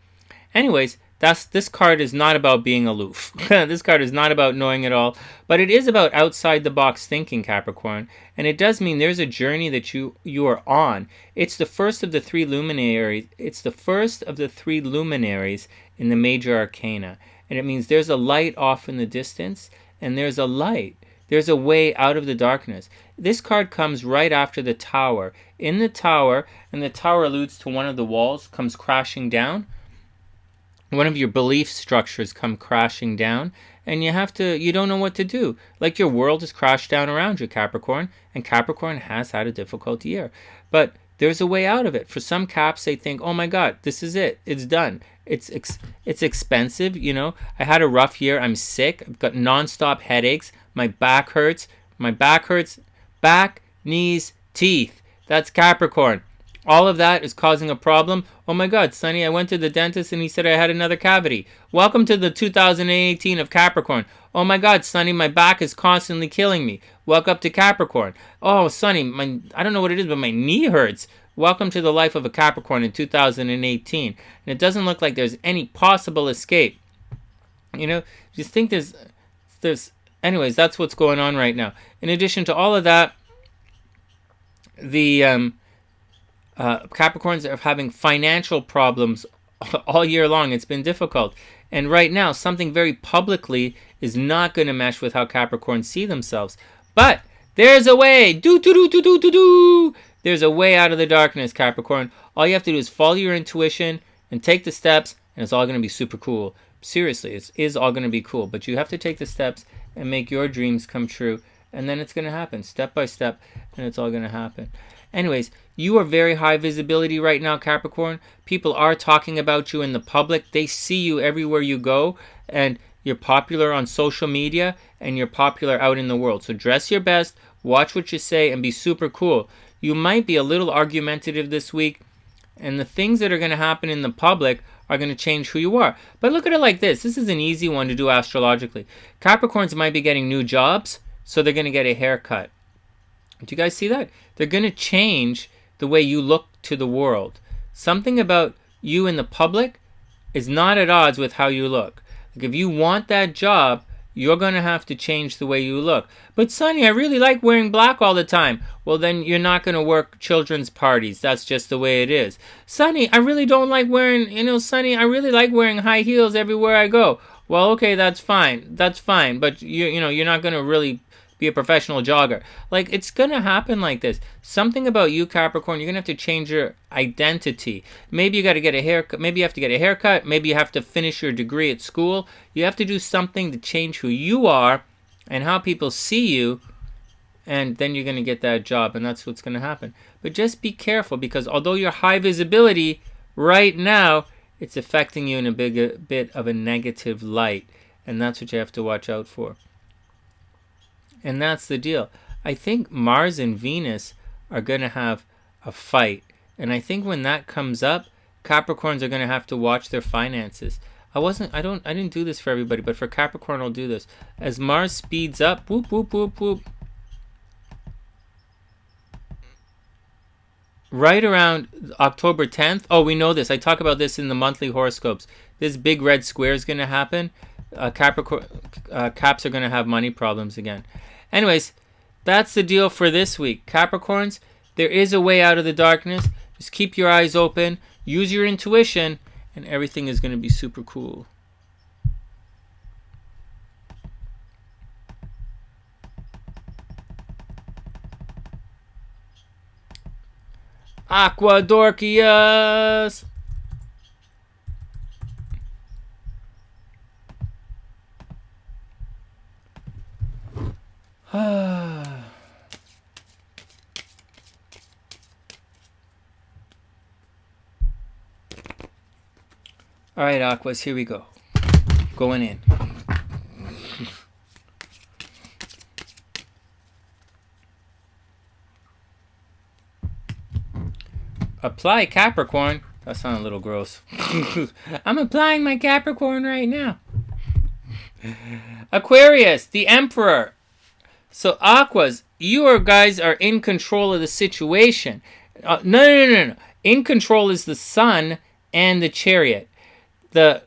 Anyways, this card is not about being aloof. This card is not about knowing it all, but it is about outside the box thinking, Capricorn. And it does mean there's a journey that you are on. It's the first of the three luminaries. It's the first of the three luminaries in the major arcana. And it means there's a light off in the distance, and there's a light. There's a way out of the darkness. This card comes right after the Tower. In the Tower, and the Tower alludes to one of the walls, comes crashing down. One of your belief structures come crashing down, and you don't know what to do. Like your world has crashed down around you, Capricorn, and Capricorn has had a difficult year. But there's a way out of it. For some Caps, they think, oh my God, this is it. It's done. It's expensive, I had a rough year. I'm sick. I've got nonstop headaches. My back hurts. Back, knees, teeth. That's Capricorn. All of that is causing a problem. Oh my God, Sonny, I went to the dentist and he said I had another cavity. Welcome to the 2018 of Capricorn. Oh my God, Sonny, my back is constantly killing me. Welcome to Capricorn. Oh, Sonny, I don't know what it is, but my knee hurts. Welcome to the life of a Capricorn in 2018. And it doesn't look like there's any possible escape. You know, just think anyways, that's what's going on right now. In addition to all of that, the Capricorns are having financial problems all year long. It's been difficult. And right now, something very publicly is not going to mesh with how Capricorns see themselves. But there's a way. There's a way out of the darkness, Capricorn. All you have to do is follow your intuition and take the steps, and it's all going to be super cool. Seriously, it is all going to be cool. But you have to take the steps and make your dreams come true. And then it's going to happen step by step, and it's all going to happen. Anyways, you are very high visibility right now, Capricorn. People are talking about you in the public. They see you everywhere you go, and you're popular on social media, and you're popular out in the world. So dress your best, watch what you say, and be super cool. You might be a little argumentative this week, and the things that are going to happen in the public are going to change who you are. But look at it like this. This is an easy one to do astrologically. Capricorns might be getting new jobs, so they're going to get a haircut. Do you guys see that? They're going to change the way you look to the world. Something about you in the public is not at odds with how you look. Like if you want that job, you're going to have to change the way you look. But Sonny, I really like wearing black all the time. Well, then you're not going to work children's parties. That's just the way it is. Sonny, I really don't like wearing, Sonny, I really like wearing high heels everywhere I go. Well, okay, that's fine. That's fine. But you're not going to really be a professional jogger. Like, it's going to happen like this. Something about you, Capricorn, you're going to have to change your identity. Maybe you got to get a haircut. Maybe you have to get a haircut. Maybe you have to finish your degree at school. You have to do something to change who you are and how people see you, and then you're going to get that job, and that's what's going to happen. But just be careful, because although you're high visibility right now, it's affecting you in a bit of a negative light, and that's what you have to watch out for. And that's the deal. I think Mars and Venus are going to have a fight. And I think when that comes up, Capricorns are going to have to watch their finances. I didn't do this for everybody, but for Capricorn, I'll do this. As Mars speeds up, whoop, whoop, whoop, whoop. Right around October 10th. Oh, we know this. I talk about this in the monthly horoscopes. This big red square is going to happen. Caps are going to have money problems again. Anyways, that's the deal for this week. Capricorns, there is a way out of the darkness. Just keep your eyes open, use your intuition, and everything is going to be super cool. Aquadorkias! All right, Aquas, here we go. Going in. Apply Capricorn. That sounded a little gross. I'm applying my Capricorn right now. Aquarius, the Emperor. So Aquas, you guys are in control of the situation. No. In control is the Sun and the Chariot. The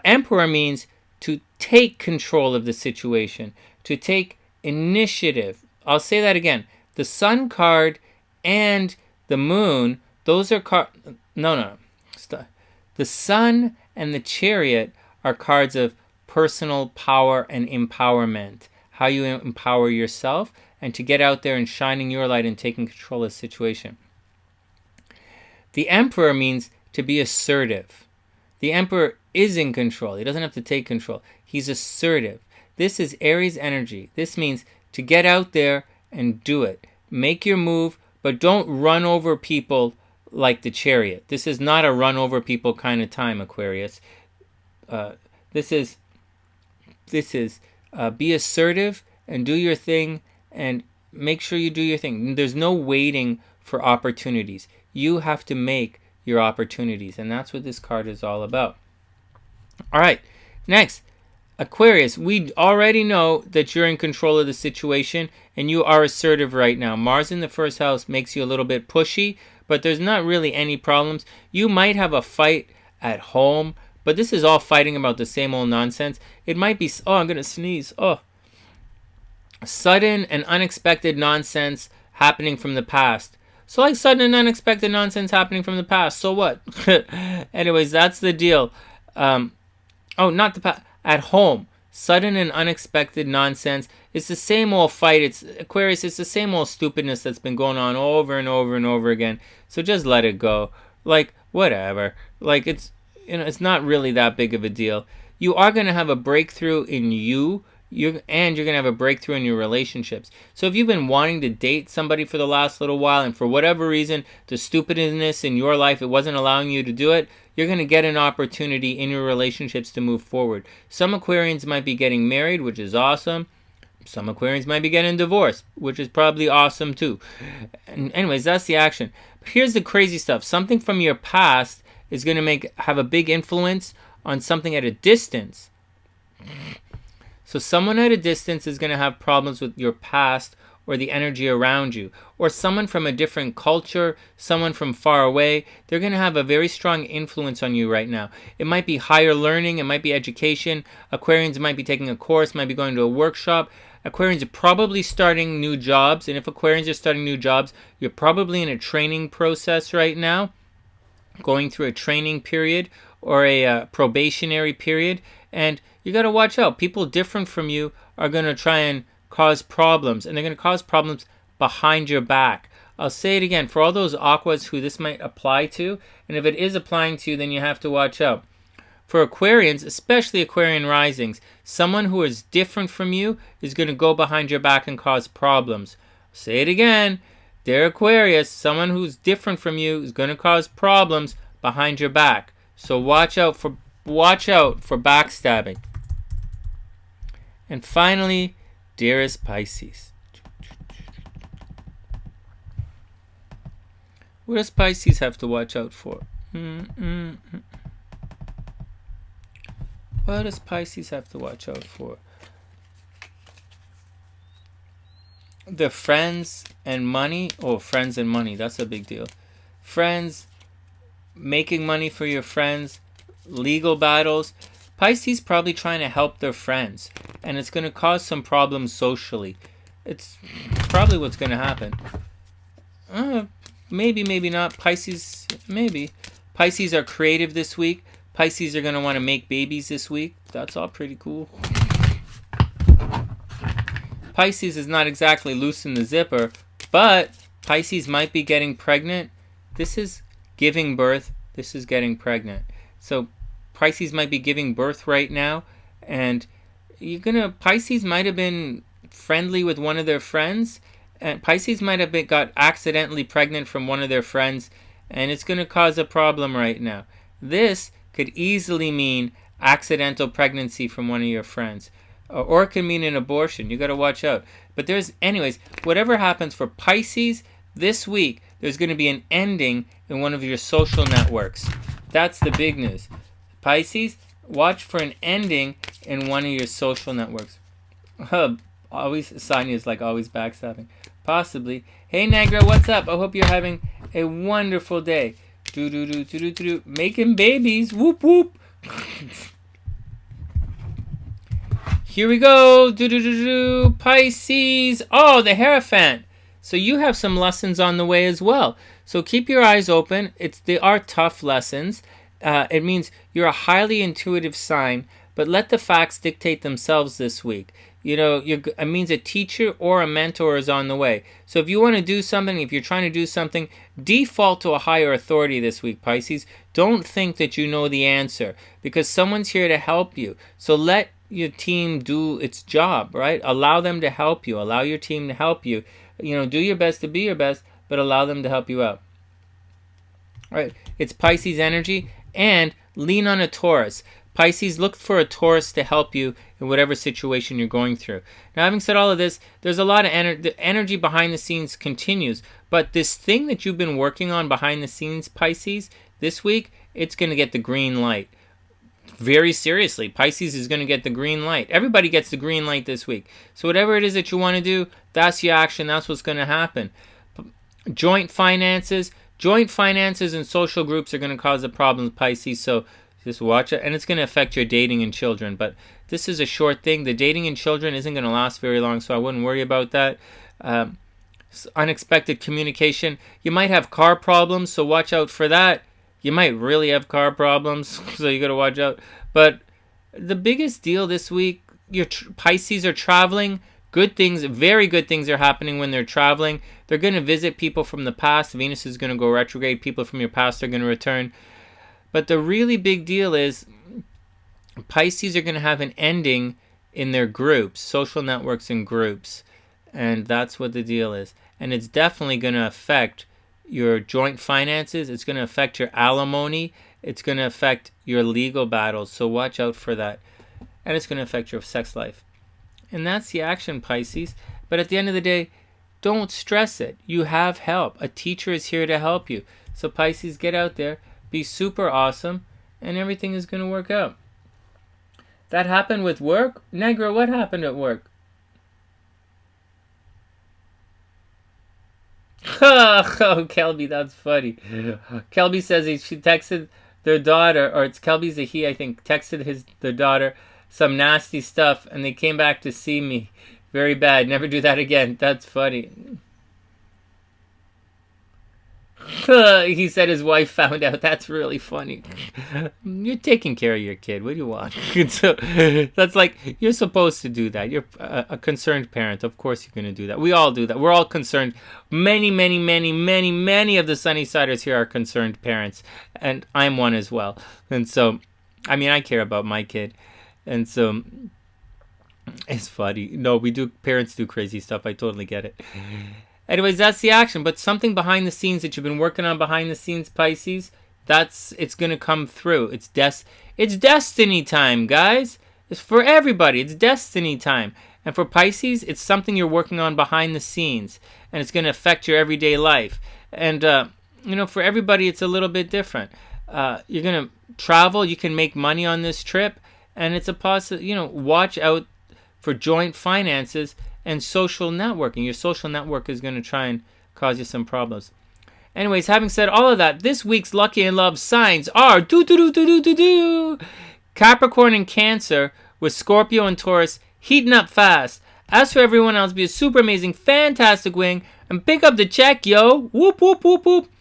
Emperor means to take control of the situation, to take initiative. I'll say that again. The Sun card and the Moon, those are No. Stop. The Sun and the Chariot are cards of personal power and empowerment. How you empower yourself and to get out there and shining your light and taking control of the situation. The Emperor means to be assertive. The Emperor is in control. He doesn't have to take control. He's assertive. This is Aries energy. This means to get out there and do it. Make your move, but don't run over people like the Chariot. This is not a run over people kind of time, Aquarius. This is be assertive and do your thing, and make sure you do your thing. There's no waiting for opportunities. You have to make your opportunities, and that's what this card is all about. All right, next, Aquarius. We already know that you're in control of the situation and you are assertive right now. Mars in the first house makes you a little bit pushy, but there's not really any problems. You might have a fight at home, but this is all fighting about the same old nonsense. It might be, oh, I'm going to sneeze. Oh, sudden and unexpected nonsense happening from the past. So like sudden and unexpected nonsense happening from the past. So what? Anyways, that's the deal. Oh, not the past. At home. Sudden and unexpected nonsense. It's the same old fight. It's Aquarius, it's the same old stupidness that's been going on over and over and over again. So just let it go. Like, whatever. Like, it's, you know, it's not really that big of a deal. You are going to have a breakthrough in you. And you're going to have a breakthrough in your relationships. So if you've been wanting to date somebody for the last little while, and for whatever reason, the stupidness in your life, it wasn't allowing you to do it, you're going to get an opportunity in your relationships to move forward. Some Aquarians might be getting married, which is awesome. Some Aquarians might be getting divorced, which is probably awesome too. And anyways, that's the action. But here's the crazy stuff. Something from your past is going to have a big influence on something at a distance. So someone at a distance is going to have problems with your past or the energy around you. Or someone from a different culture, someone from far away, they're going to have a very strong influence on you right now. It might be higher learning, it might be education. Aquarians might be taking a course, might be going to a workshop. Aquarians are probably starting new jobs. And if Aquarians are starting new jobs, you're probably in a training process right now, going through a training period or a probationary period. And you got to watch out. People different from you are going to try and cause problems, and they're going to cause problems behind your back. I'll say it again, for all those Aquas who this might apply to, and if it is applying to you, then you have to watch out. For Aquarians, especially Aquarian risings, someone who is different from you is going to go behind your back and cause problems. I'll say it again, dear Aquarius, someone who's different from you is going to cause problems behind your back. So watch out for backstabbing. And finally, dearest Pisces. What does Pisces have to watch out for? What does Pisces have to watch out for? The friends and money. Oh, friends and money. That's a big deal. Friends, making money for your friends, legal battles. Pisces probably trying to help their friends, and it's going to cause some problems socially. It's probably what's going to happen. Maybe, maybe not. Pisces, maybe. Pisces are creative this week. Pisces are going to want to make babies this week. That's all pretty cool. Pisces is not exactly loose in the zipper, but Pisces might be getting pregnant. This is giving birth. This is getting pregnant. So Pisces might be giving birth right now, and Pisces might have been friendly with one of their friends, and Pisces might have got accidentally pregnant from one of their friends, and it's going to cause a problem right now. This could easily mean accidental pregnancy from one of your friends, or it could mean an abortion. You got to watch out. But anyways, whatever happens for Pisces this week, there's going to be an ending in one of your social networks. That's the big news. Pisces, watch for an ending in one of your social networks. Sonny is like always backstabbing. Possibly. Hey Negra, what's up? I hope you're having a wonderful day. Making babies. Whoop whoop. Here we go. Pisces. Oh, the Hierophant. So you have some lessons on the way as well. So keep your eyes open. They are tough lessons. It means you're a highly intuitive sign, but let the facts dictate themselves this week. It means a teacher or a mentor is on the way. So if you want to do something, if you're trying to do something, default to a higher authority this week, Pisces. Don't think that you know the answer, because someone's here to help you. So let your team do its job, right? Allow them to help you. Allow your team to help you. Do your best to be your best, but allow them to help you out. All right, it's Pisces energy, and lean on a Taurus. Pisces, look for a Taurus to help you in whatever situation you're going through. Now, having said all of this, there's a lot of the energy behind the scenes continues. But this thing that you've been working on behind the scenes, Pisces, this week, it's going to get the green light. Very seriously, Pisces is going to get the green light. Everybody gets the green light this week. So whatever it is that you want to do, that's your action. That's what's going to happen. Joint finances and social groups are going to cause the problems, Pisces. So just watch it. And it's going to affect your dating and children. But this is a short thing. The dating and children isn't going to last very long, so I wouldn't worry about that. Unexpected communication. You might have car problems, so watch out for that. You might really have car problems, so you got to watch out. But the biggest deal this week, your Pisces are traveling. Good things, very good things are happening when they're traveling. They're going to visit people from the past. Venus is going to go retrograde. People from your past are going to return. But the really big deal is Pisces are going to have an ending in their groups, social networks and groups. And that's what the deal is. And it's definitely going to affect your joint finances. It's going to affect your alimony. It's going to affect your legal battles. So watch out for that. And it's going to affect your sex life. And that's the action, Pisces. But at the end of the day, don't stress it. You have help. A teacher is here to help you. So Pisces, get out there. Be super awesome. And everything is going to work out. That happened with work? Negra, what happened at work? Oh, Kelby, that's funny. Kelby says she texted their daughter, or it's Kelby's a he, I think, texted their daughter some nasty stuff, and they came back to see me. Very bad. Never do that again. That's funny. He said his wife found out. That's really funny. You're taking care of your kid. What do you want? So, that's like, you're supposed to do that. You're a concerned parent. Of course you're going to do that. We all do that. We're all concerned. Many of the SunnySiders here are concerned parents. And I'm one as well. And so, I mean, I care about my kid. And so, it's funny. No, parents do crazy stuff. I totally get it. Anyways, that's the action. But something behind the scenes that you've been working on behind the scenes, Pisces, it's going to come through. It's destiny time, guys. It's for everybody. It's destiny time. And for Pisces, it's something you're working on behind the scenes. And it's going to affect your everyday life. And, for everybody, it's a little bit different. You're going to travel. You can make money on this trip. And it's a positive, watch out for joint finances and social networking. Your social network is going to try and cause you some problems. Anyways, having said all of that, this week's lucky and love signs are Capricorn and Cancer with Scorpio and Taurus heating up fast. As for everyone else, be a super amazing, fantastic wing and pick up the check, yo. Whoop, whoop, whoop, whoop.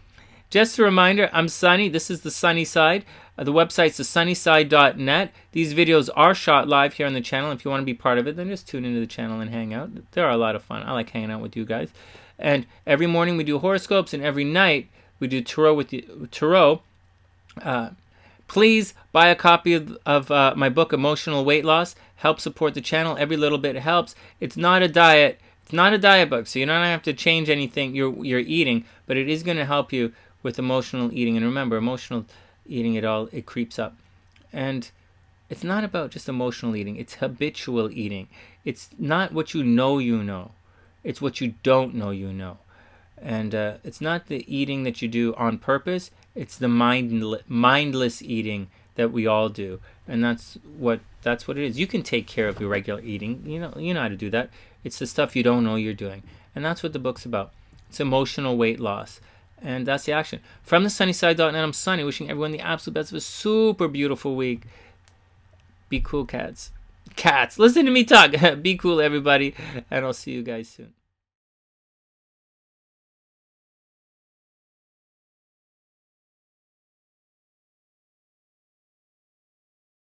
Just a reminder, I'm Sunny. This is the SunnySide. The website's TheSunnySide.net. These videos are shot live here on the channel. If you want to be part of it, then just tune into the channel and hang out. They're a lot of fun. I like hanging out with you guys. And every morning we do horoscopes, and every night we do tarot. Please buy a copy of my book, Emotional Weight Loss. Help support the channel. Every little bit helps. It's not a diet. It's not a diet book, so you don't have to change anything you're eating, but it is going to help you with emotional eating. And remember, emotional eating, it creeps up. And it's not about just emotional eating. It's habitual eating. It's not what you know. It's what you don't know. And it's not the eating that you do on purpose. It's the mindless eating that we all do. And that's what it is. You can take care of your regular eating. You know how to do that. It's the stuff you don't know you're doing. And that's what the book's about. It's emotional weight loss. And that's the action. From TheSunnySide.net, I'm Sunny, wishing everyone the absolute best of a super beautiful week. Be cool, cats. Listen to me talk. Be cool, everybody. And I'll see you guys soon.